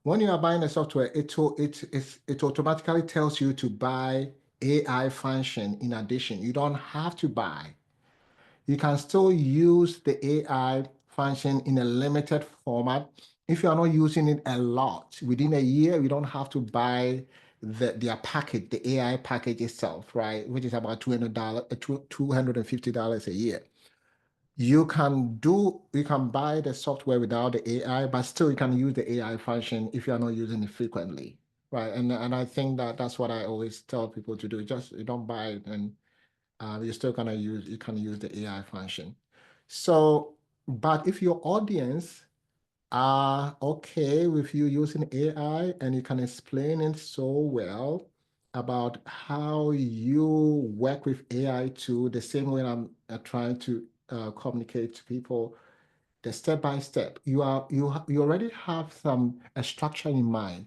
When you are buying the software, it automatically tells you to buy AI function in addition. You don't have to buy. You can still use the AI function in a limited format. If you are not using it a lot, within a year, you don't have to buy their package, the AI package itself, right? Which is about $200, $250 a year. You can buy the software without the AI, but still you can use the AI function if you are not using it frequently, right? And I think that's what I always tell people to do. Just you don't buy it, and you're still gonna you can use the AI function. So, but if your audience are okay with you using AI and you can explain it so well about how you work with AI too, the same way I'm trying to communicate to people, the step by step. You already have a structure in mind.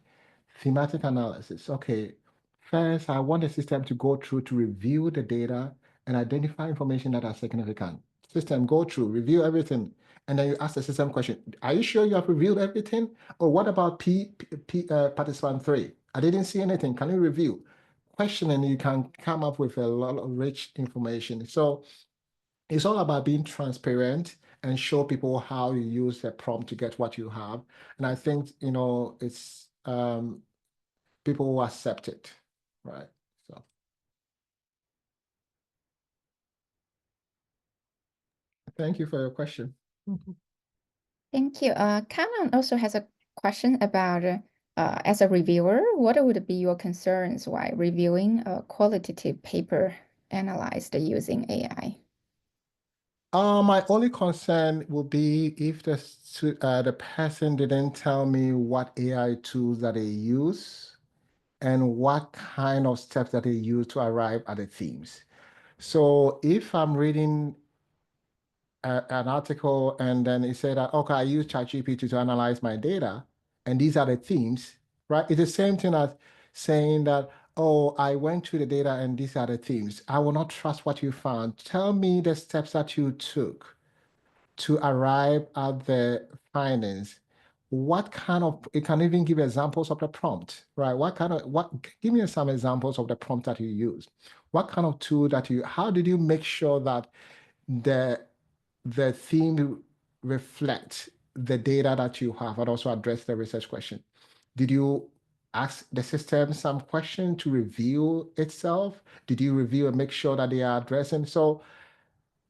Thematic analysis. Okay, first I want the system to go through to review the data and identify information that are significant. System go through, review everything, and then you ask the system question: are you sure you have reviewed everything? Or what about participant 3? I didn't see anything. Can you review? Question, and you can come up with a lot of rich information. So it's all about being transparent and show people how you use the prompt to get what you have. And I think, it's people will accept it, right? So thank you for your question. Thank you. Cameron also has a question about as a reviewer, what would be your concerns while reviewing a qualitative paper analyzed using AI? My only concern will be if the person didn't tell me what AI tools that they use and what kind of steps that they use to arrive at the themes. So if I'm reading an article and then it said that, okay, I use ChatGPT to analyze my data, and these are the themes, right? It's the same thing as saying that, oh, I went through the data and these are the themes. I will not trust what you found. Tell me the steps that you took to arrive at the findings. It can even give examples of the prompt, right? Give me some examples of the prompt that you use. What kind of tool how did you make sure that the theme reflects the data that you have and also address the research question? Did you ask the system some question to review itself? Did you review and make sure that they are addressing? So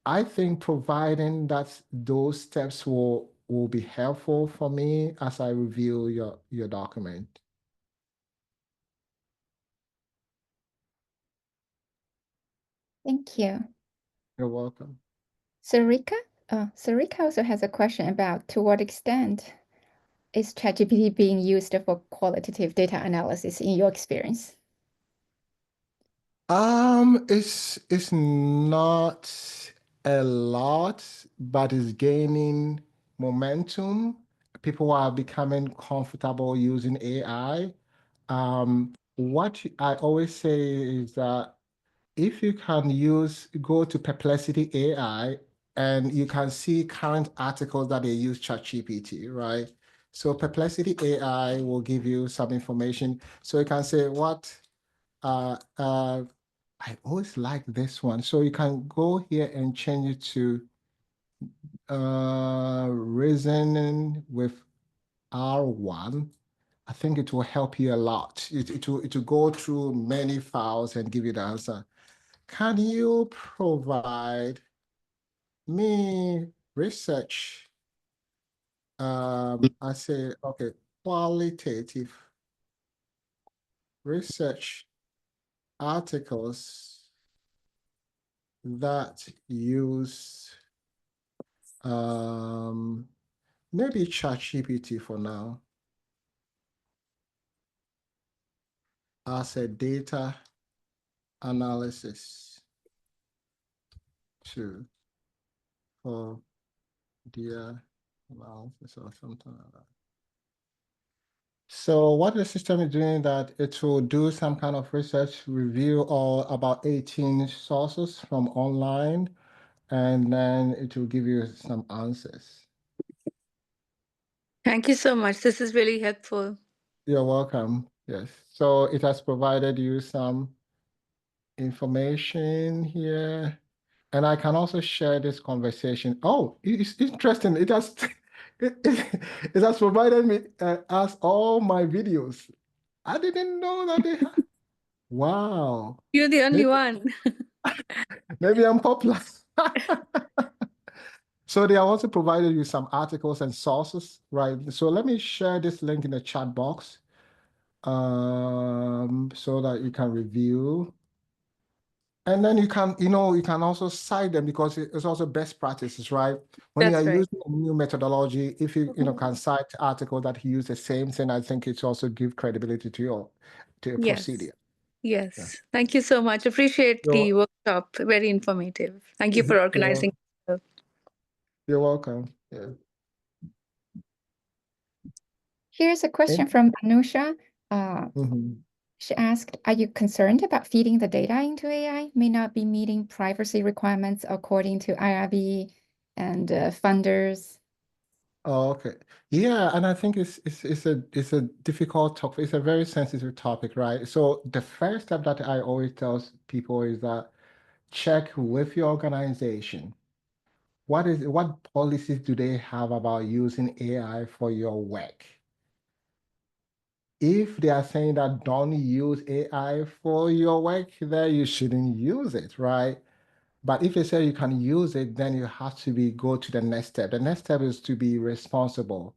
I think providing that those steps will be helpful for me as I review your document. Thank you. You're welcome. Sarika? Sarika also has a question about to what extent is ChatGPT being used for qualitative data analysis in your experience? It's not a lot, but it's gaining momentum. People are becoming comfortable using AI. What I always say is that if you can go to Perplexity AI and you can see current articles that they use ChatGPT, right? So Perplexity AI will give you some information. So you can say, I always like this one. So you can go here and change it to reasoning with R1. I think it will help you a lot. It will go through many files and give you the answer. Can you provide me research? I say, okay, qualitative research articles that use maybe ChatGPT for now as a data analysis tool for their analysis or something like that. So what the system is doing that it will do some kind of research review or about 18 sources from online, and then it will give you some answers. Thank you so much. This is really helpful. You're welcome. Yes. So it has provided you some information here. And I can also share this conversation. Oh, it's interesting. It has it has provided me us all my videos. I didn't know that they have. Wow. You're the only Maybe, one. maybe I'm popular. So they have also provided you some articles and sources, right? So let me share this link in the chat box so that you can review. And then you can also cite them because it's also best practices, right? When you That's are right. using a new methodology, if you can cite article that use the same thing, I think it's also give credibility to your Yes. procedure. Yes. Yes. Thank you so much. Appreciate the workshop. Very informative. Thank you for organizing. You're welcome. Yeah. Here's a question from Anusha. She asked, are you concerned about feeding the data into AI may not be meeting privacy requirements according to IRB and funders? Oh, okay. Yeah, and I think it's a difficult topic. It's a very sensitive topic, right? So the first step that I always tell people is that check with your organization. What policies do they have about using AI for your work? If they are saying that don't use AI for your work, then you shouldn't use it, right? But if they say you can use it, then you have to go to the next step. The next step is to be responsible.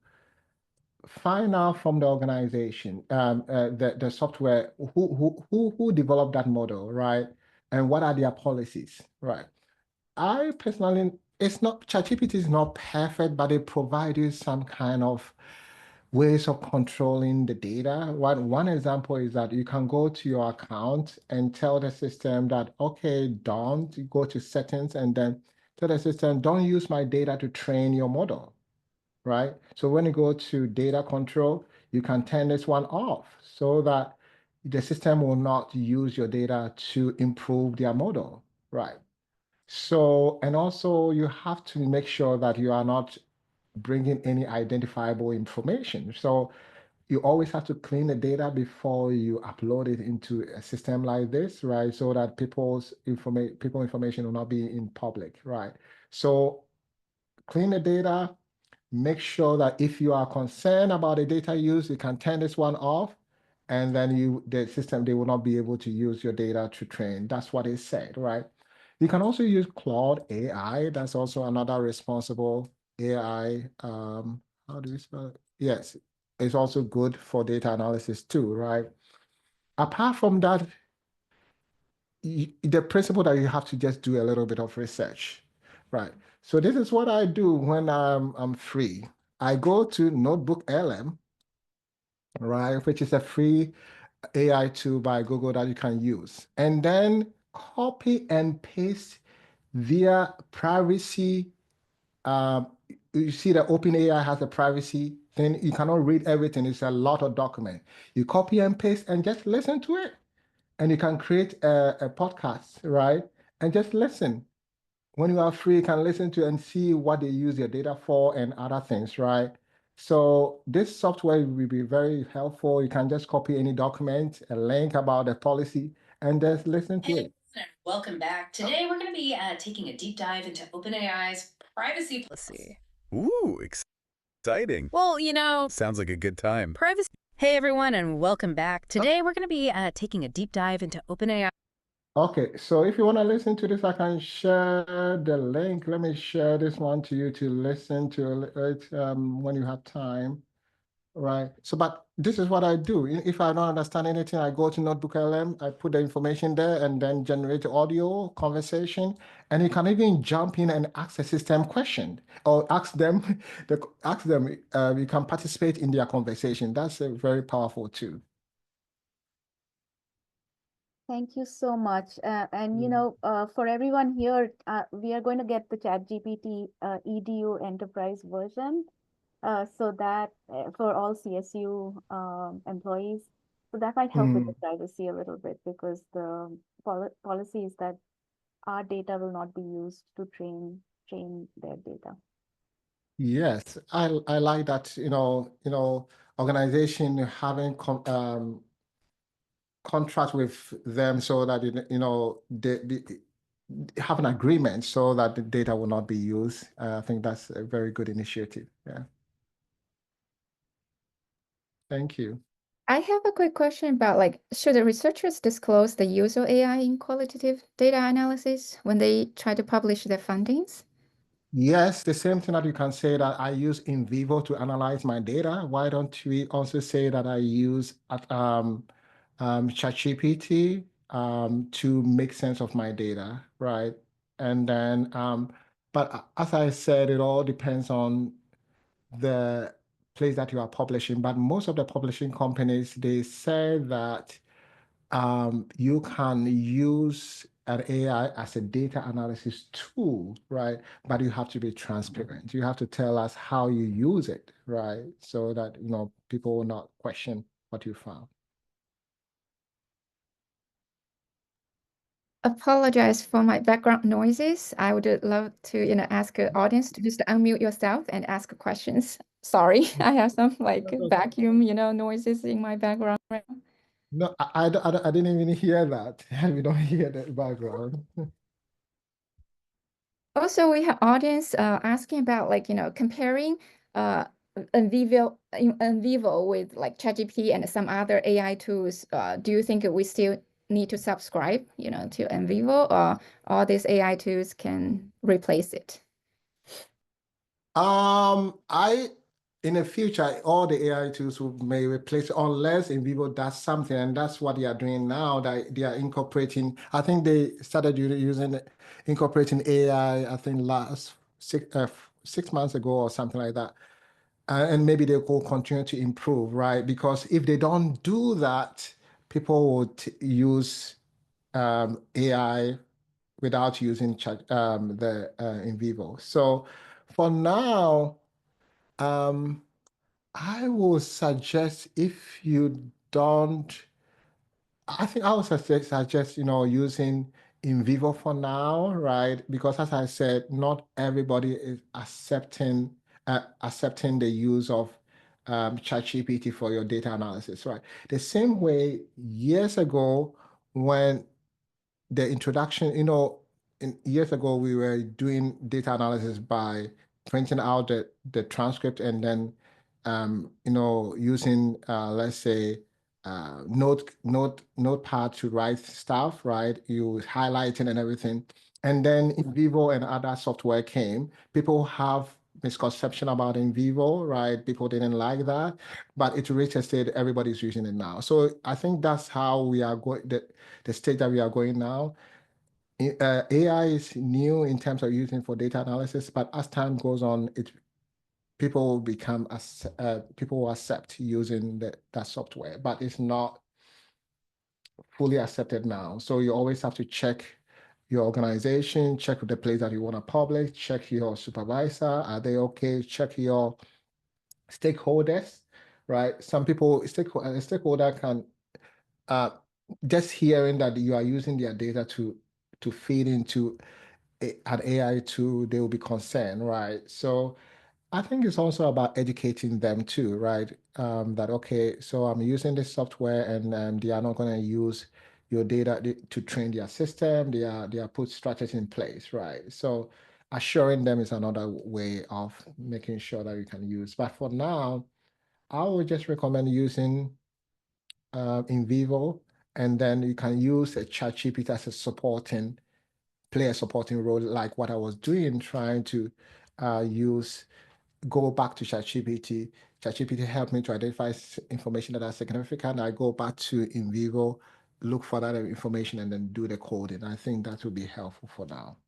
Find out from the organization, the software, who developed that model, right? And what are their policies, right? I personally, it's not, ChatGPT is not perfect, but it provides you some kind of ways of controlling the data. One example is that you can go to your account and tell the system that, okay, don't go to settings and then tell the system, don't use my data to train your model, right? So when you go to data control, you can turn this one off so that the system will not use your data to improve their model, right? So, and also you have to make sure that you are not bringing any identifiable information. So you always have to clean the data before you upload it into a system like this, right? So that people's information will not be in public, right? So clean the data, make sure that if you are concerned about the data use, you can turn this one off, and then the system, they will not be able to use your data to train. That's what it said, right? You can also use Claude AI. That's also another responsible AI. How do you spell it? Yes, it's also good for data analysis too, right? Apart from that, the principle that you have to just do a little bit of research, right? So this is what I do when I'm free. I go to Notebook LM, right, which is a free AI tool by Google that you can use, and then copy and paste via privacy. You see that OpenAI has a privacy thing. You cannot read everything. It's a lot of document. You copy and paste and just listen to it. And you can create a podcast, right? And just listen. When you are free, you can listen to and see what they use your data for and other things, right? So this software will be very helpful. You can just copy any document, a link about the policy, and just listen to it. Welcome back. Today we're going to be taking a deep dive into OpenAI's privacy policy. Ooh, exciting. Well, sounds like a good time. privacy Hey everyone, and welcome back. Today we're going to be taking a deep dive into OpenAI. Okay, so if you want to listen to this, I can share the link. Let me share this one to you to listen to it when you have time. Right. So, but this is what I do. If I don't understand anything, I go to Notebook LM, I put the information there and then generate the audio conversation. And you can even jump in and ask a system question or ask them, you can participate in their conversation. That's a very powerful too. Thank you so much. For everyone here, we are going to get the ChatGPT EDU enterprise version, so that for all CSU employees, so that might help with the privacy a little bit, because the policy is that our data will not be used to train their data. Yes, I like that, organization having contract with them so that they have an agreement so that the data will not be used. I think that's a very good initiative. Yeah. Thank you. I have a quick question about, like, should the researchers disclose the use of AI in qualitative data analysis when they try to publish their findings? Yes, the same thing that you can say that I use NVivo to analyze my data. Why don't we also say that I use ChatGPT to make sense of my data, right? And then, but as I said, it all depends on the place that you are publishing. But most of the publishing companies, they say that you can use an AI as a data analysis tool, right? But you have to be transparent. You have to tell us how you use it, right? So that people will not question what you found. Apologize for my background noises. I would love to, ask the audience to just unmute yourself and ask questions. Sorry, I have some vacuum, noises in my background right now. No, I didn't even hear that. We don't hear the background. Also, we have audience asking about, comparing NVivo with like ChatGPT and some other AI tools. Do you think we still need to subscribe, to NVivo, or all these AI tools can replace it? In the future, all the AI tools may replace unless NVivo does something, and that's what they are doing now. That they are incorporating. I think they started incorporating AI. I think last 6 months ago or something like that, and maybe they will continue to improve, right? Because if they don't do that, people would use AI without using the NVivo. So for now. I will suggest if you don't, I think I would suggest using NVivo for now, right? Because as I said, not everybody is accepting the use of ChatGPT for your data analysis, right? The same way years ago when the introduction, years ago, we were doing data analysis by printing out the transcript and then, using, let's say, notepad to write stuff, right? You highlighting and everything. And then NVivo and other software came. People have misconception about NVivo, right? People didn't like that, but it retested, everybody's using it now. So I think that's how we are going, the state that we are going now. AI is new in terms of using for data analysis, but as time goes on, people will people will accept using that software, but it's not fully accepted now. So you always have to check your organization, check the place that you want to publish, check your supervisor, are they okay? Check your stakeholders, right? Some people, a stakeholder can just hearing that you are using their data to feed into an AI tool, they will be concerned, right? So I think it's also about educating them too, right? That, okay, so I'm using this software and they are not going to use your data to train their system. They are put strategies in place, right? So assuring them is another way of making sure that you can use. But for now, I would just recommend using NVivo, and then you can use a ChatGPT as a play a supporting role, like what I was doing, trying to go back to ChatGPT. ChatGPT helped me to identify information that are significant. I go back to NVivo, look for that information, and then do the coding. I think that would be helpful for now.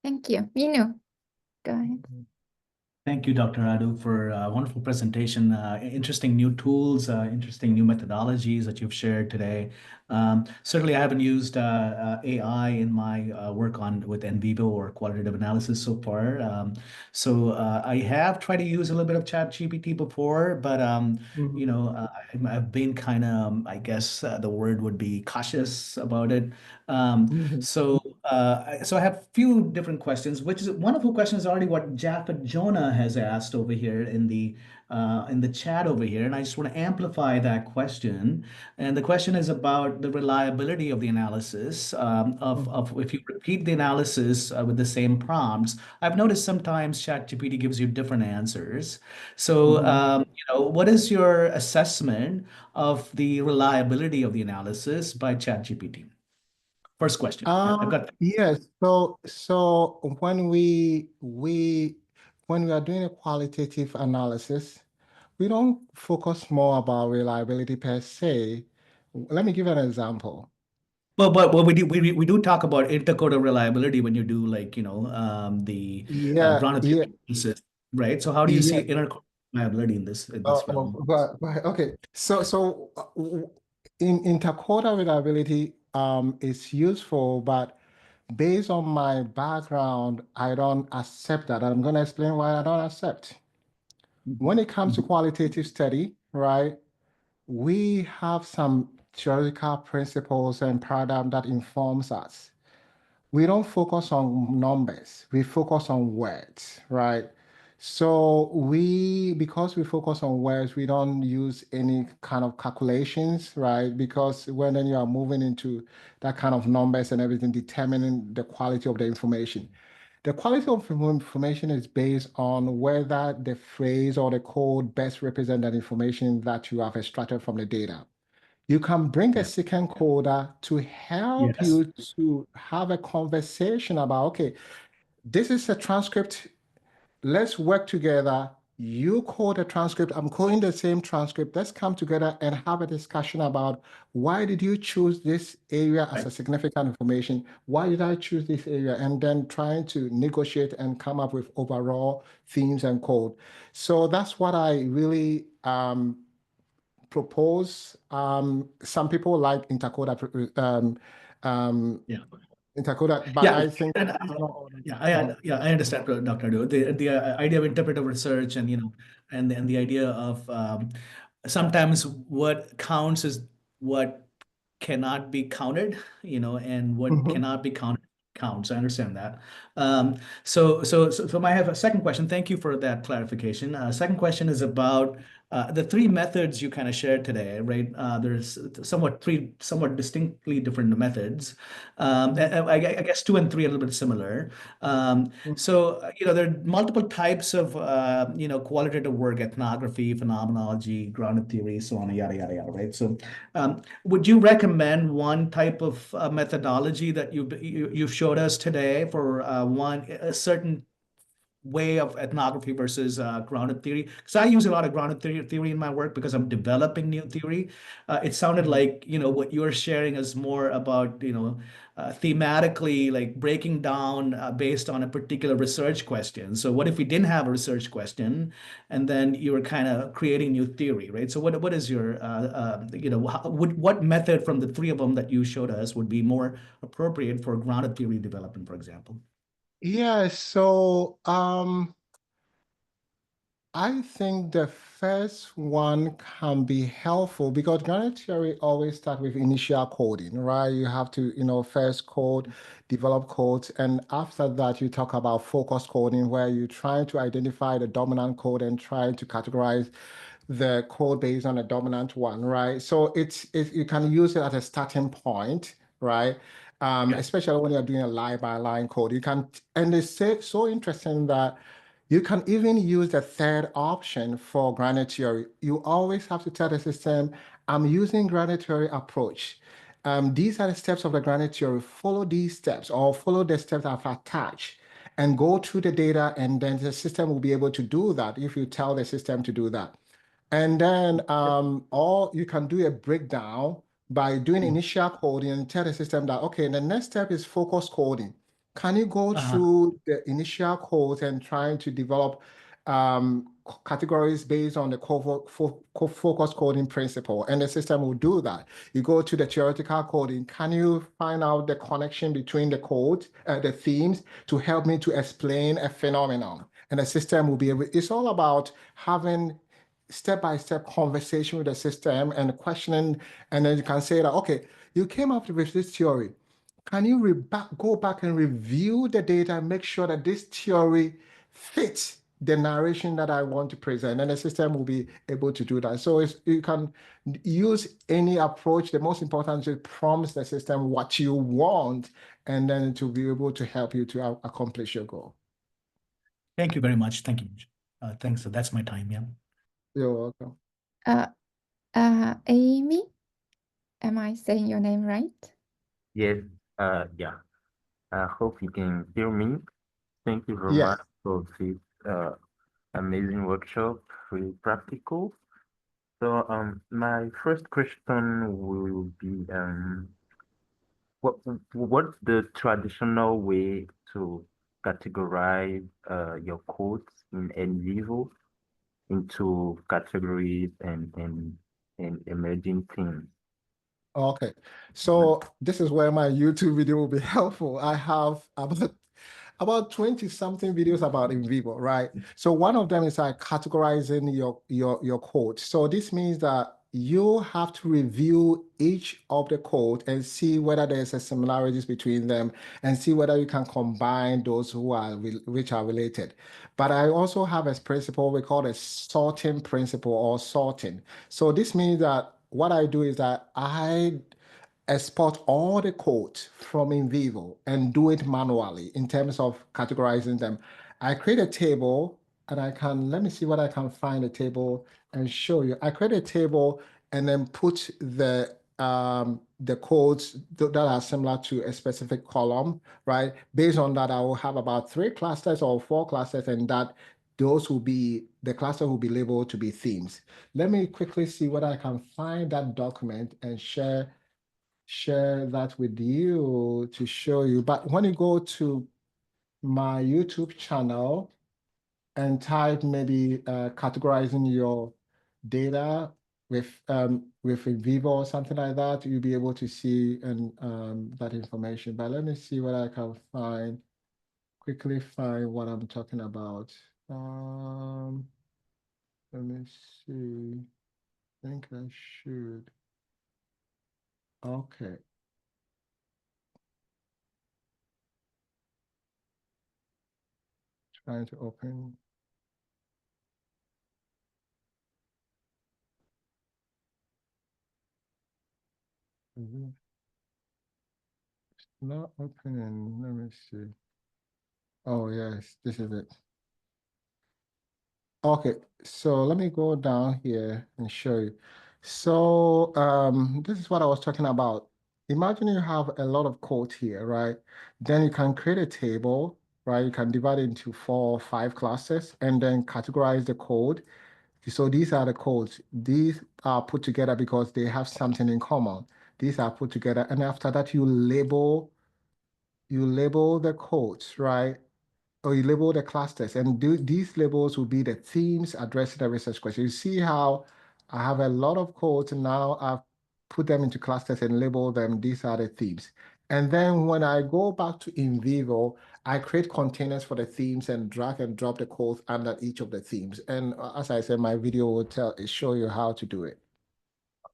Thank you. Minu, go ahead. Thank you, Dr. Radu, for a wonderful presentation. Interesting new tools, interesting new methodologies that you've shared today. Certainly, I haven't used AI in my work with NVivo or qualitative analysis so far. I have tried to use a little bit of ChatGPT before, but I've been kind of, I guess the word would be cautious about it. So I have a few different questions, which is one of the questions already what Japhet Jonah has asked over here in the chat over here, and I just want to amplify that question. And the question is about the reliability of the analysis of if you repeat the analysis with the same prompts. I've noticed sometimes ChatGPT gives you different answers. So what is your assessment of the reliability of the analysis by ChatGPT? First question. I've got Yes. So when we are doing a qualitative analysis, we don't focus more about reliability per se. Let me give an example. Well, we do talk about intercoder reliability when you do the Yeah, ground yeah, analysis, right? So how do you yeah. see intercoder reliability in this realm? Okay. So in intercoder reliability is useful, but based on my background, I don't accept that. I'm going to explain why I don't accept. When it comes to qualitative study, right, we have some theoretical principles and paradigm that informs us. We don't focus on numbers, we focus on words, right? So because we focus on words, we don't use any kind of calculations, right? Because when then you are moving into that kind of numbers and everything, determining the quality of the information. The quality of information is based on whether the phrase or the code best represent that information that you have extracted from the data. You can bring a second coder to help Yes. you to have a conversation about, okay, this is a transcript. Let's work together. You code a transcript. I'm coding the same transcript. Let's come together and have a discussion about why did you choose this area as a significant information? Why did I choose this area? And then trying to negotiate and come up with overall themes and code. So that's what I really propose. Some people like intercoder, intercoder, but Yeah, I think I understand, Dr. Do. The idea of interpretive research and the idea of sometimes what counts is what cannot be counted, and what cannot be counted counts. I understand that. So I have a second question. Thank you for that clarification. Second question is about the three methods you kind of shared today, right? There's three somewhat distinctly different methods. I guess 2 and 3 are a little bit similar. There are multiple types of qualitative work: ethnography, phenomenology, grounded theory, so on, yada yada yada, right? So would you recommend one type of methodology that you've showed us today for a certain way of ethnography versus grounded theory? Because I use a lot of grounded theory in my work because I'm developing new theory. It sounded like what you're sharing is more about thematically, like breaking down based on a particular research question. So what if we didn't have a research question, and then you were kind of creating new theory, right? So what is your what method from the three of them that you showed us would be more appropriate for grounded theory development, for example? yeah. So I think the first one can be helpful because grounded theory always start with initial coding, right? You have to, first code, develop codes, and after that you talk about focus coding, where you try to identify the dominant code and try to categorize the code based on the dominant one, right? So you can use it as a starting point, right? Especially when you're doing a line by line code. And it's so interesting that You can even use the third option for granite theory. You always have to tell the system, I'm using granite theory approach. These are the steps of the granite theory. Follow these steps or follow the steps I've attached and go through the data, and then the system will be able to do that if you tell the system to do that. And then or you can do a breakdown by doing initial coding and tell the system that, okay, the next step is focus coding. Can you go through the initial codes and trying to develop categories based on the focus coding principle? And the system will do that. You go to the theoretical coding. Can you find out the connection between the codes, the themes, to help me to explain a phenomenon? And the system will be able, it's all about having step-by-step conversation with the system and questioning, and then you can say that, okay, you came up with this theory. Can you go back and review the data and make sure that this theory fits the narration that I want to present? And the system will be able to do that. So you can use any approach. The most important is to prompt the system what you want, and then to be able to help you to accomplish your goal. Thank you very much. Thank you. Thanks. So that's my time. Yeah. You're welcome. Amy, am I saying your name right? Yes, yeah. I hope you can hear me. Thank you very Yes. much for this amazing workshop, really practical. So my first question will be what's the traditional way to categorize your codes in NVivo into categories and emerging themes? Okay, so this is where my YouTube video will be helpful. I have about 20 something videos about NVivo, right? So one of them is like categorizing your code. So this means that you have to review each of the code and see whether there's a similarities between them and see whether you can combine those which are related. But I also have a principle we call a sorting principle or sorting. So this means that what I do is that I export all the codes from NVivo and do it manually in terms of categorizing them. I create a table and let me see what I can find a table and show you. I create a table and then put the codes that are similar to a specific column, right? Based on that, I will have about 3 clusters or 4 clusters, and that the cluster will be labeled to be themes. Let me quickly see what I can find that document and share that with you to show you. But when you go to my YouTube channel and type maybe categorizing your data with NVivo or something like that, you'll be able to see that information. But let me see what I can find. Quickly find what I'm talking about. Let me see. I think I should. Okay. Trying to open. It's not opening. Let me see. Oh, yes, this is it. Okay, so let me go down here and show you. So this is what I was talking about. Imagine you have a lot of code here, right? Then you can create a table, right? You can divide it into 4 or 5 classes and then categorize the code. So these are the codes. These are put together because they have something in common. These are put together, and after that you label the codes, right? Or you label the clusters, and these labels will be the themes addressing the research question. You see how I have a lot of codes, and now I've put them into clusters and label them. These are the themes. And then when I go back to NVivo, I create containers for the themes and drag and drop the codes under each of the themes. And as I said, my video will show you how to do it.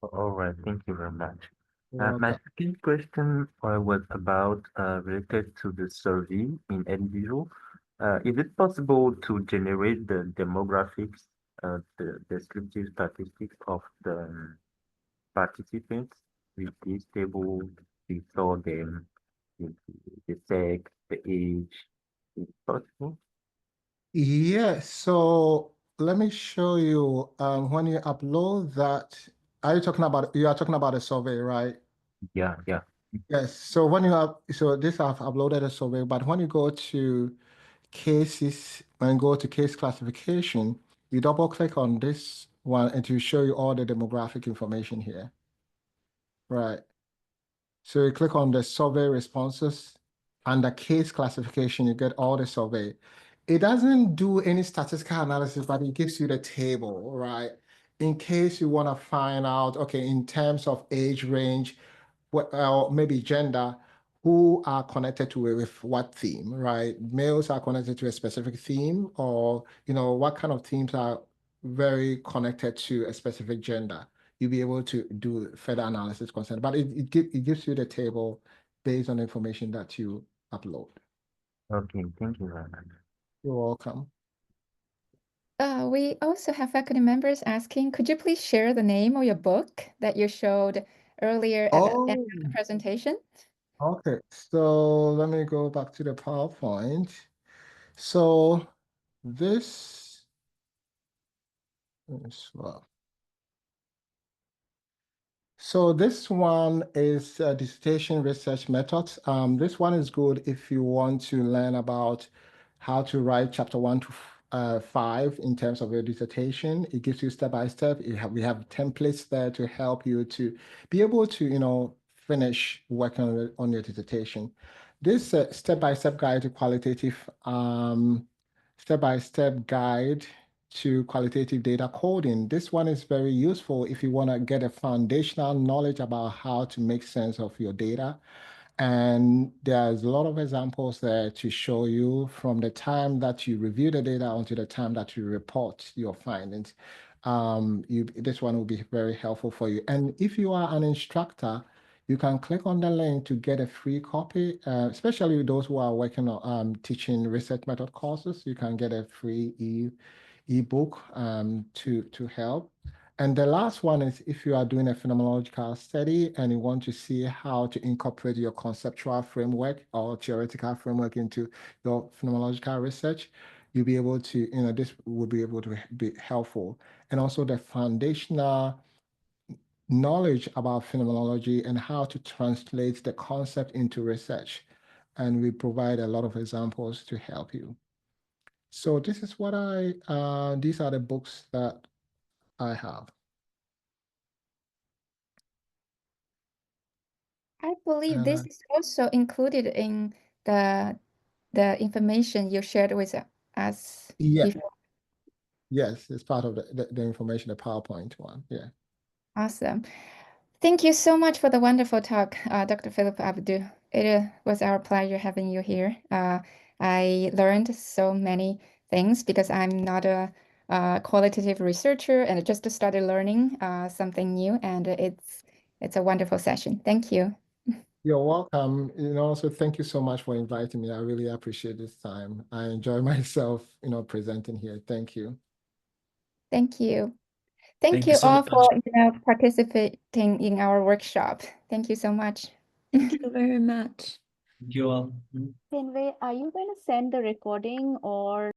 All right, thank you very much. You're My welcome. second question was about related to the survey in NVivo. Is it possible to generate the demographics, the descriptive statistics of the participants with this table? We saw them, with the sex, the age. Is it possible? Yeah, so let me show you when you upload that, you are talking about a survey, right? Yeah, yeah. Yes, so when you have, so this I've uploaded a survey, but when you go to cases, when you go to case classification, you double click on this one and it will show you all the demographic information here, right? So you click on the survey responses and the case classification, you get all the survey. It doesn't do any statistical analysis, but it gives you the table, right? In case you want to find out, okay, in terms of age range, or maybe gender, who are connected to it with what theme, right? Males are connected to a specific theme, or what kind of themes are very connected to a specific gender. You'll be able to do further analysis concern, but it gives you the table based on the information that you upload. Okay, thank you very much. You're welcome. We also have faculty members asking, could you please share the name of your book that you showed earlier at the end of the presentation? Okay, so let me go back to the PowerPoint. So this is well. So this one is Dissertation Research Methods. This one is good if you want to learn about how to write chapter 1 to 5 in terms of your dissertation. It gives you step by step. We have templates there to help you to be able to finish working on your dissertation. This step-by-step guide to step-by-step guide to qualitative data coding. This one is very useful if you want to get a foundational knowledge about how to make sense of your data. And there's a lot of examples there to show you from the time that you review the data until the time that you report your findings. This one will be very helpful for you. And if you are an instructor, you can click on the link to get a free copy, especially those who are working on teaching research method courses. You can get a free ebook to help. And the last one is if you are doing a phenomenological study and you want to see how to incorporate your conceptual framework or theoretical framework into your phenomenological research, you'll be able to, this will be able to be helpful. And also the foundational knowledge about phenomenology and how to translate the concept into research. And we provide a lot of examples to help you. So this is what these are the books that I have. I believe this is also included in the information you shared with us before. Yes, it's part of the information, the PowerPoint one. Yeah. Awesome. Thank you so much for the wonderful talk, Dr. Philip Abdu. It was our pleasure having you here. I learned so many things because I'm not a qualitative researcher and I just started learning something new, and it's a wonderful session. Thank you. You're welcome. Also, thank you so much for inviting me. I really appreciate this time. I enjoy myself, presenting here. Thank you. Thank you. Thank Thank you you so all much. for participating in our workshop. Thank you so much. Thank you very much. Thank you all. Kenway, are you going to send the recording or